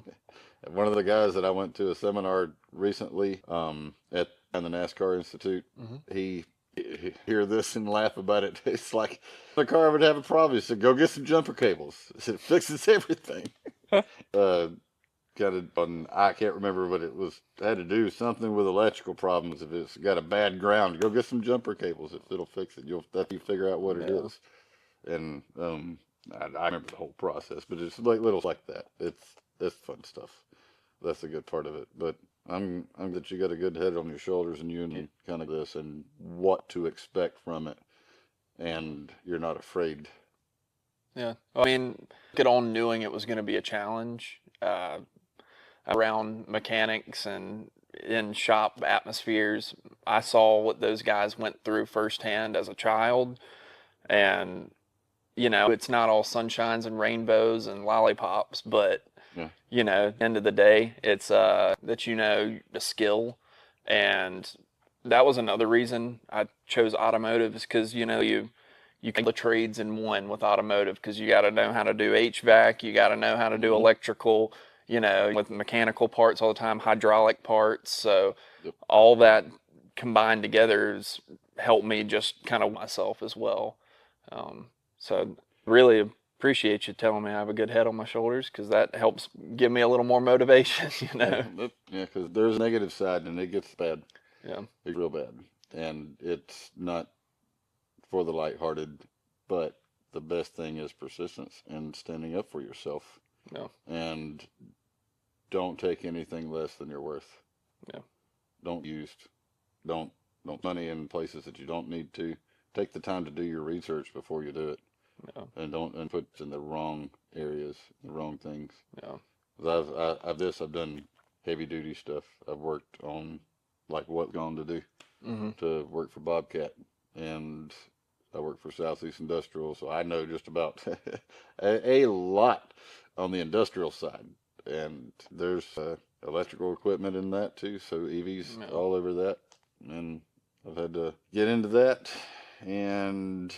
And one of the guys that I went to a seminar recently at the NASCAR Institute, Hmm. he hear this and laugh about it. It's like the car would have a problem. He said, "Go get some jumper cables." He said, "It fixes everything." uh, Kind of on I can't remember what it was. It had to do something with electrical problems. If it's got a bad ground, go get some jumper cables. It'll fix it. You'll that you figure out what it Yeah. is. And I remember the whole process, but it's like little like that. It's fun stuff. That's a good part of it. But I'm that you got a good head on your shoulders and you and kind of this and what to expect from it, and you're not afraid. Yeah. I mean, get on knowing it was going to be a challenge around mechanics and in shop atmospheres. I saw what those guys went through firsthand as a child, and it's not all sunshines and rainbows and lollipops, but Yeah. at the end of the day, it's that the skill, and that was another reason I chose automotive is because you can the trades in one with automotive because you got to know how to do HVAC, you got to know how to do Mm-hmm. electrical, with mechanical parts all the time, hydraulic parts. So Yep. all that combined together has helped me just kind of myself as well. So really appreciate you telling me I have a good head on my shoulders because that helps give me a little more motivation, Yeah, because there's a negative side and it gets bad. Yeah. It's real bad, and it's not for the lighthearted. But the best thing is persistence and standing up for yourself, Yeah. and don't take anything less than you're worth. Yeah. Don't use, don't money in places that you don't need to. Take the time to do your research before you do it, Yeah. and don't and put in the wrong areas, the wrong things. Yeah. 'Cause I've done heavy duty stuff. I've worked on like what gone to do Hmm. to work for Bobcat, and I work for Southeast Industrial, so I know just about a lot on the industrial side. And there's electrical equipment in that too, so EVs Yeah. all over that. And I've had to get into that and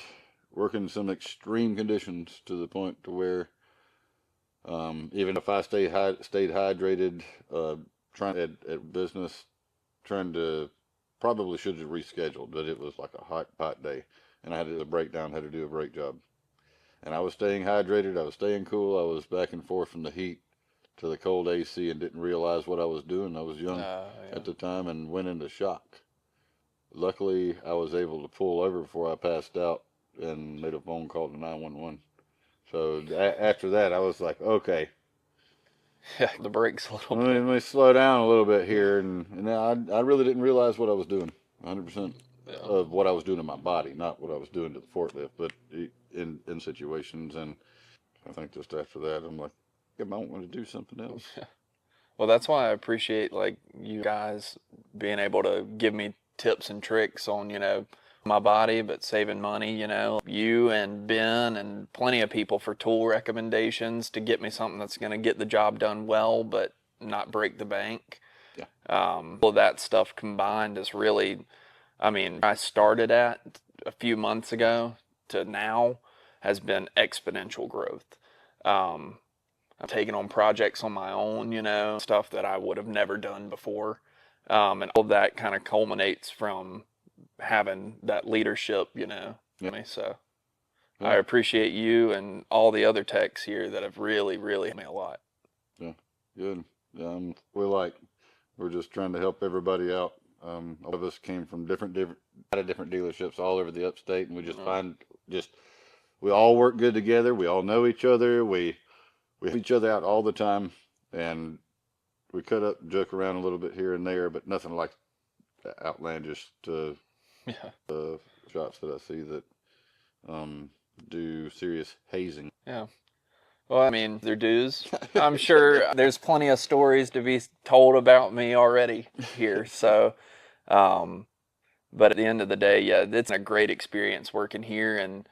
work in some extreme conditions to the point to where even if I stayed hydrated, trying at business, trying to probably should have rescheduled, but it was like a hot day, and I had a breakdown, had to do a brake job, and I was staying hydrated, I was staying cool, I was back and forth from the heat to the cold AC, and didn't realize what I was doing. I was young Yeah. at the time and went into shock. Luckily, I was able to pull over before I passed out and made a phone call to 911. So after that, I was like, okay, Yeah. The brakes a little let bit. me slow down a little bit here, and I really didn't realize what I was doing. 100% Yeah. of what I was doing to my body, not what I was doing to the forklift, but in situations. And I think just after that, I'm like, I might want to do something else. Well, that's why I appreciate like you guys being able to give me tips and tricks on, my body, but saving money, you and Ben and plenty of people for tool recommendations to get me something that's going to get the job done well, but not break the bank. Yeah. All of that stuff combined is really, I started at a few months ago to now has been exponential growth. I'm taking on projects on my own, stuff that I would have never done before. And all of that kind of culminates from having that leadership, Yeah. So Yeah. I appreciate you and all the other techs here that have really, really helped me a lot. Yeah. Good. We're just trying to help everybody out. All of us came from different dealerships all over the upstate, and we just we all work good together. We all know each other. We help each other out all the time, and we cut up, joke around a little bit here and there, but nothing like outlandish Yeah. shops that I see that do serious hazing. Yeah. Well, their dues. I'm sure there's plenty of stories to be told about me already here. So, but at the end of the day, yeah, it's a great experience working here and,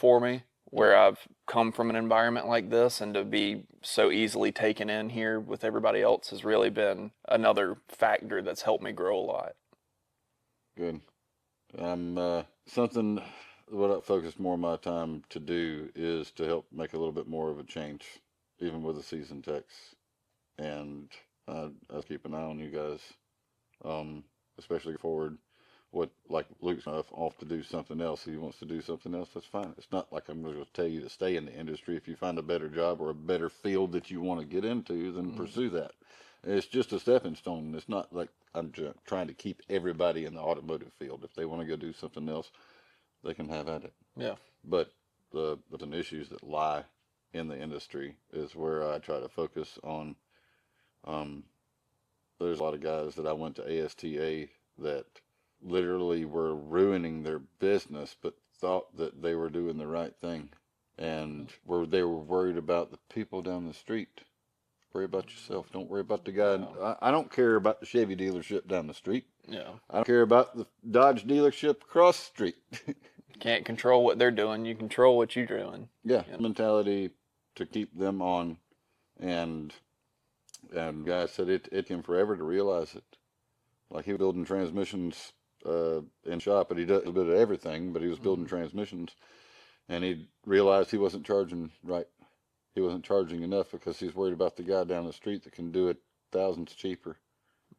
for me, where I've come from an environment like this and to be so easily taken in here with everybody else has really been another factor that's helped me grow a lot. Good. Something what I focus more of my time to do is to help make a little bit more of a change, even with the seasoned techs. And I keep an eye on you guys, especially forward. What like Luke's off to do something else. He wants to do something else. That's fine. It's not like I'm going to tell you to stay in the industry. If you find a better job or a better field that you want to get into, then pursue that. It's just a stepping stone. It's not like I'm trying to keep everybody in the automotive field. If they want to go do something else, they can have at it. Yeah. But the issues that lie in the industry is where I try to focus on. There's a lot of guys that I went to ASTA that literally were ruining their business, but thought that they were doing the right thing, and they were worried about the people down the street. Worry about yourself. Don't worry about the guy. Yeah. I don't care about the Chevy dealership down the street. Yeah. I don't care about the Dodge dealership across the street. Can't control what they're doing. You control what you're doing. Yeah, mentality to keep them on, and guys said it took him forever to realize it. Like he was building transmissions in shop, but he does a bit of everything. But he was building transmissions, and he realized he wasn't charging right. He wasn't charging enough because he's worried about the guy down the street that can do it thousands cheaper.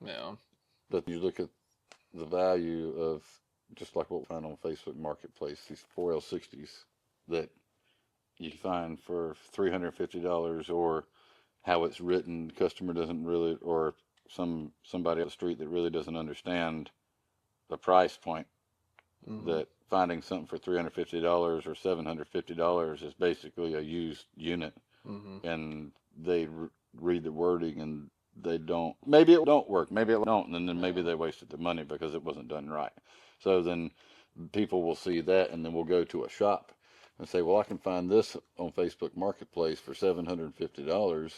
Yeah. But you look at the value of just like what we find on Facebook Marketplace, these 4L60s that you find for $350, or how it's written, customer doesn't really, or somebody on the street that really doesn't understand the price point. That finding something for $350 or $750 is basically a used unit, and they read the wording and they don't. Maybe it don't work. Maybe it don't, and then maybe they wasted the money because it wasn't done right. So then people will see that, and then we'll go to a shop and say, "Well, I can find this on Facebook Marketplace for $750,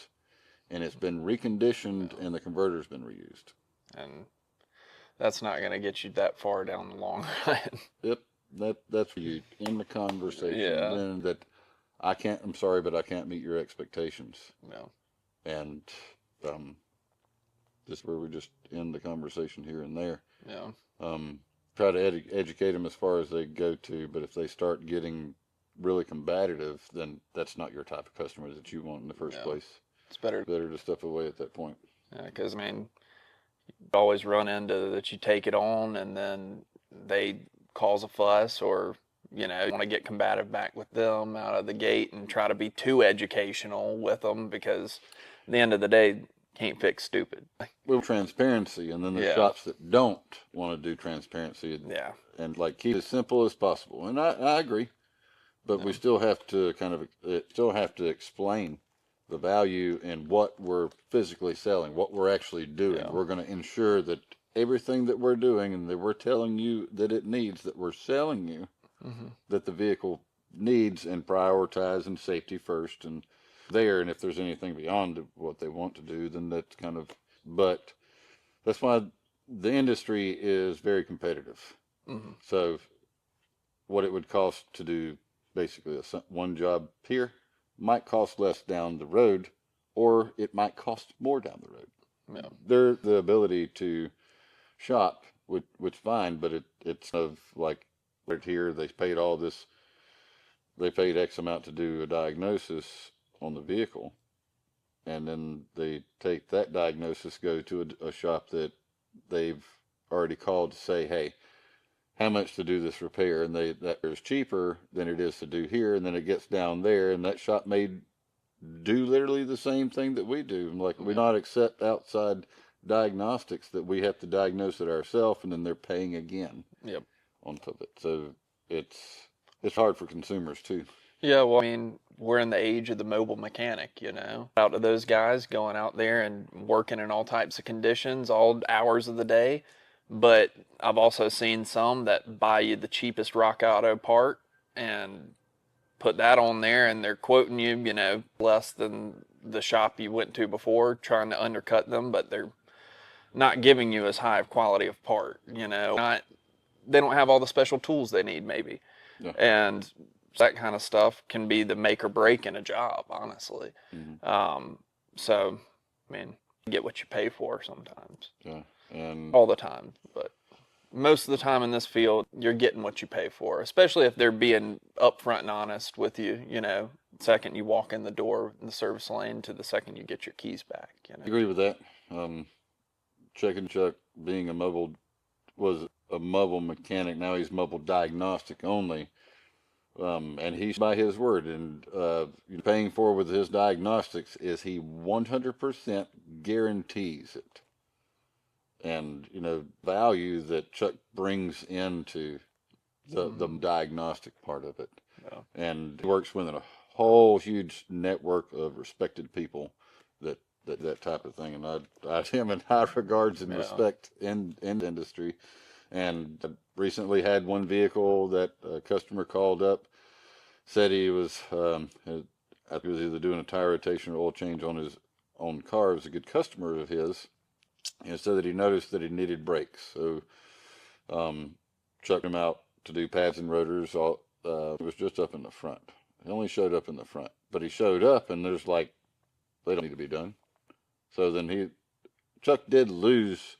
and it's been reconditioned, and the converter's been reused." And that's not going to get you that far down the long run. Yep, that's for you in the conversation. Yeah. Then that I'm sorry, but I can't meet your expectations. No. And this is where we just end the conversation here and there. Yeah. Try to educate them as far as they go to, but if they start getting really combative, then that's not your type of customer that you want in the first place. It's better to step away at that point. Yeah, because you always run into that you take it on and then they cause a fuss, or you want to get combative back with them out of the gate and try to be too educational with them, because at the end of the day, can't fix stupid. Well, transparency, and then there's shops that don't want to do transparency. Yeah. And like keep it as simple as possible. And I agree, but we still have to explain the value in what we're physically selling, what we're actually doing. Yeah. We're going to ensure that everything that we're doing and that we're telling you that it needs, that we're selling you, that the vehicle needs, and prioritize and safety first and there. And if there's anything beyond what they want to do, then that's but that's why the industry is very competitive. So what it would cost to do basically one job here might cost less down the road, or it might cost more down the road. Yeah. The ability to shop, which fine, but it's of like right here they paid all this, they paid X amount to do a diagnosis on the vehicle, and then they take that diagnosis, go to a shop that they've already called to say, hey, how much to do this repair, and that is cheaper than it is to do here, and then it gets down there, and that shop may do literally the same thing that we do. Like we Yeah. not accept outside diagnostics that we have to diagnose it ourselves, and then they're paying again Yep. on top of it. So it's hard for consumers too. Yeah, well, I mean, we're in the age of the mobile mechanic, you know. Out to those guys going out there and working in all types of conditions, all hours of the day. But I've also seen some that buy you the cheapest rock auto part and put that on there, and they're quoting you, you know, less than the shop you went to before, trying to undercut them, but they're not giving you as high of quality of part, you know. Not, they don't have all the special tools they need, maybe. Yeah. And that kind of stuff can be the make or break in a job, honestly. Mm-hmm. So, I mean, you get what you pay for sometimes. Yeah. And All the time, but most of the time in this field, you're getting what you pay for, especially if they're being upfront and honest with you, you know, second you walk in the door in the service lane to the second you get your keys back, you I know. agree with that. Chuck and Chuck being was a mobile mechanic. Now he's mobile diagnostic only. And he's by his word, and paying for with his diagnostics is he 100% guarantees it. And value that Chuck brings into the diagnostic part of it, Yeah. and he works within a whole huge network of respected people that type of thing. And I have him in high regards and Yeah. respect in the industry. And I recently had one vehicle that a customer called up, said he was I think he was either doing a tire rotation or oil change on his own car. It was a good customer of his, and said that he noticed that he needed brakes. So chucked him out to do pads and rotors. It was just up in the front. He only showed up in the front, but he showed up, and there's like they don't need to be done. So then Chuck did lose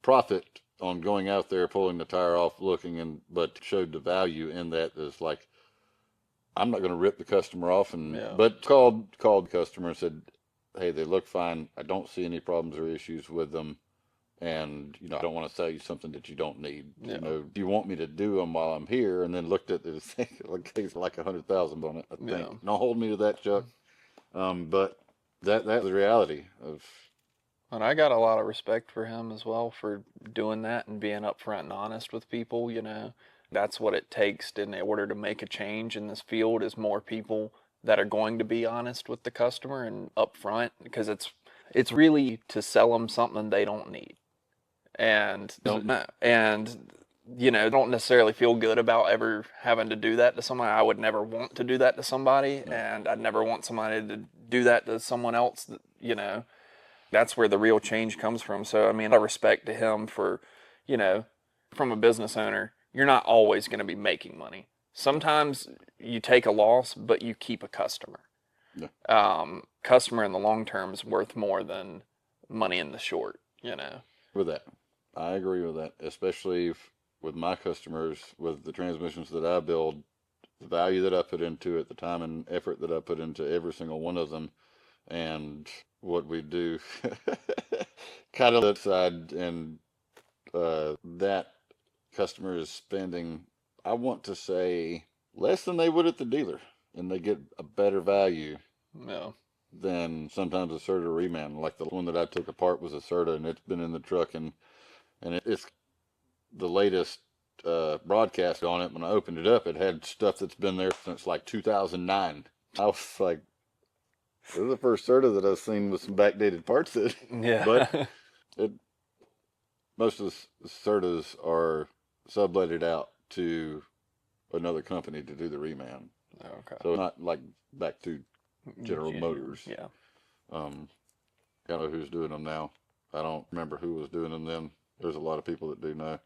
profit on going out there, pulling the tire off, looking, but showed the value in that as like, I'm not going to rip the customer off, Yeah. but called the customer and said, hey, they look fine. I don't see any problems or issues with them, and I don't want to sell you something that you don't need. Yeah. Do you want me to do them while I'm here? And then looked at it, like 100,000 on it, I think. Yeah. Don't hold me to that, Chuck. But that's the reality of. And I got a lot of respect for him as well for doing that and being upfront and honest with people, you know. That's what it takes in order to make a change in this field is more people that are going to be honest with the customer and upfront, because it's really to sell them something they don't need. And don't necessarily feel good about ever having to do that to somebody. I would never want to do that to somebody, and I'd never want somebody to do that to someone else that, that's where the real change comes from. So, I mean, I respect to him for, from a business owner, you're not always going to be making money. Sometimes you take a loss, but you keep a customer. Yeah. Customer in the long term is worth more than money in the short, With that, I agree with that, especially with my customers, with the transmissions that I build, the value that I put into it, the time and effort that I put into every single one of them, and what we do kind of that side, and that customer is spending, I want to say, less than they would at the dealer, and they get a better value Yeah. than sometimes a Serta reman. Like the one that I took apart was a Serta, and it's been in the truck, and it's the latest broadcast on it. When I opened it up, it had stuff that's been there since like 2009. I was like, this is the first Serta that I've seen with some backdated parts in it. Yeah. But most of the Sertas are subletted out to another company to do the reman. Okay. So not like back to General Motors. Yeah. I don't know who's doing them now. I don't remember who was doing them then. There's a lot of people that do know.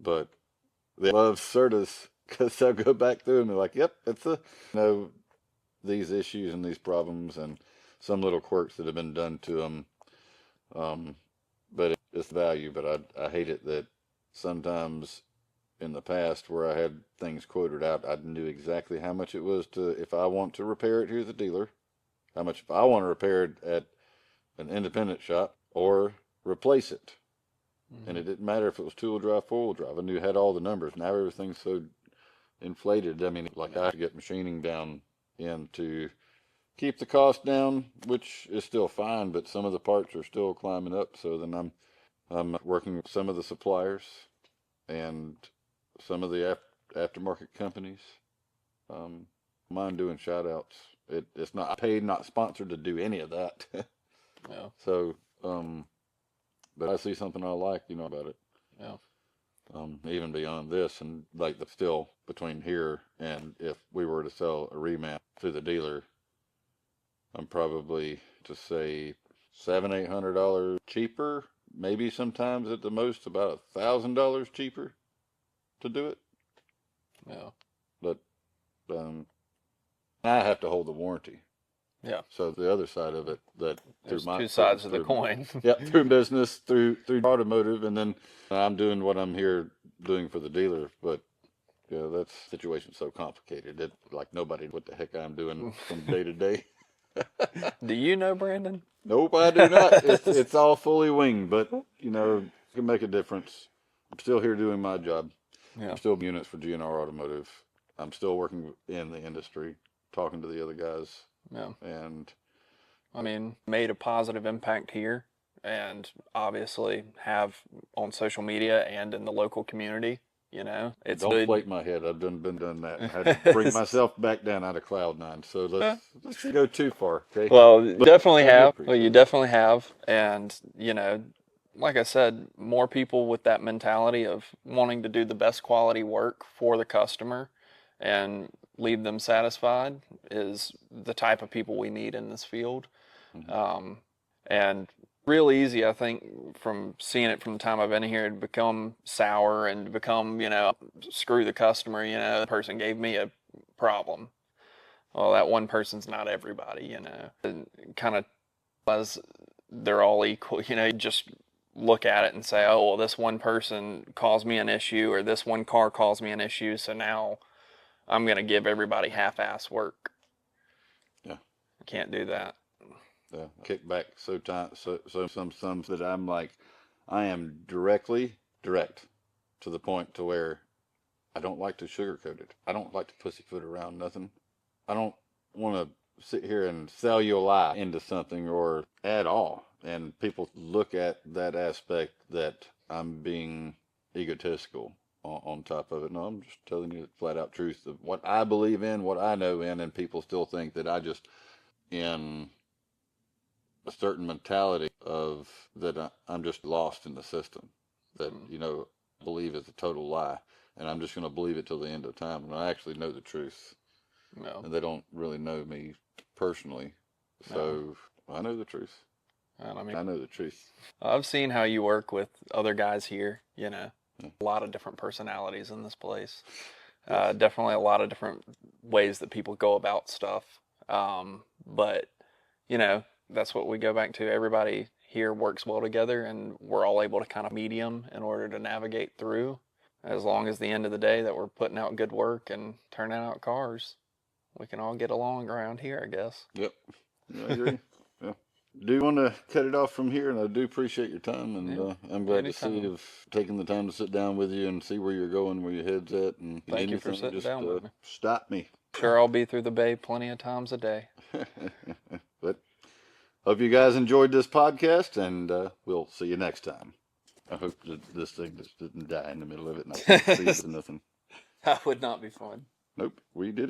But they love Sertas because they'll go back through and they're like, "Yep, it's these issues and these problems and some little quirks that have been done to them." But it's value. But I hate it that sometimes in the past where I had things quoted out, I knew exactly how much it was to, if I want to repair it, here's the dealer. How much if I want to repair it at an independent shop or replace it. And it didn't matter if it was two-wheel drive, four-wheel drive. I knew had all the numbers. Now everything's so inflated. I mean, like I have to get machining down in to keep the cost down, which is still fine, but some of the parts are still climbing up. So then I'm working with some of the suppliers and some of the aftermarket companies. Mind doing shout outs. It's not paid, not sponsored to do any of that. Yeah. So, but I see something I like, about it. Yeah. Even beyond this, and like the still between here and if we were to sell a remount to the dealer, I'm probably to say $700-800 cheaper, maybe sometimes at the most about $1,000 cheaper to do it. Yeah. But I have to hold the warranty. Yeah. So the other side of it, that There's through my two sides of the coin. Yep, through business, through automotive, and then I'm doing what I'm here doing for the dealer. But that situation's so complicated that like nobody what the heck I'm doing from day to day. Do you know Brandon? Nope, I do not. It's all fully winged, but it can make a difference. I'm still here doing my job. Yeah. I'm still units for GNR Automotive. I'm still working in the industry, talking to the other guys. Yeah. And I mean, made a positive impact here and obviously have on social media and in the local community. It's don't good. flake my head. I've been done that. I had to bring myself back down out of cloud nine. So let's go too far. Okay. Well, you definitely I do have. Well, appreciate you it. definitely have. And, like I said, more people with that mentality of wanting to do the best quality work for the customer and leave them satisfied is the type of people we need in this field. And real easy, I think, from seeing it from the time I've been here, to become sour and to become, screw the customer, the person gave me a problem. Well, that one person's not everybody, And kind of as they're all equal, just look at it and say, oh, well, this one person caused me an issue or this one car caused me an issue, so now I'm going to give everybody half-ass work. Yeah. Can't do that. Yeah. Kick back so some that I'm like, I am direct to the point to where I don't like to sugarcoat it. I don't like to pussyfoot around nothing. I don't want to sit here and sell you a lie into something or at all. And people look at that aspect that I'm being egotistical on top of it. No, I'm just telling you the flat out truth of what I believe in, what I know in, and people still think that I just, in a certain mentality of that I'm just lost in the system that, believe is a total lie. And I'm just going to believe it till the end of time. And I actually know the truth. No. And they don't really know me personally. So I know the truth. I know the truth. I've seen how you work with other guys here, a lot of different personalities in this place. Yes. Definitely a lot of different ways that people go about stuff. But, that's what we go back to. Everybody here works well together and we're all able to kind of medium in order to navigate through. As long as the end of the day that we're putting out good work and turning out cars, we can all get along around here, I guess. Yep. I agree. Yeah. Do want to cut it off from here, and I do appreciate your time, and I'm glad to see you've taken the time to sit down with you and see where you're going, where your head's at, and Thank you for anything, sitting just down with me. stop me. Sure, I'll be through the bay plenty of times a day. But hope you guys enjoyed this podcast, and we'll see you next time. I hope that this thing just didn't die in the middle of it, and I can't see it or nothing. That would not be fun. Nope, we did it.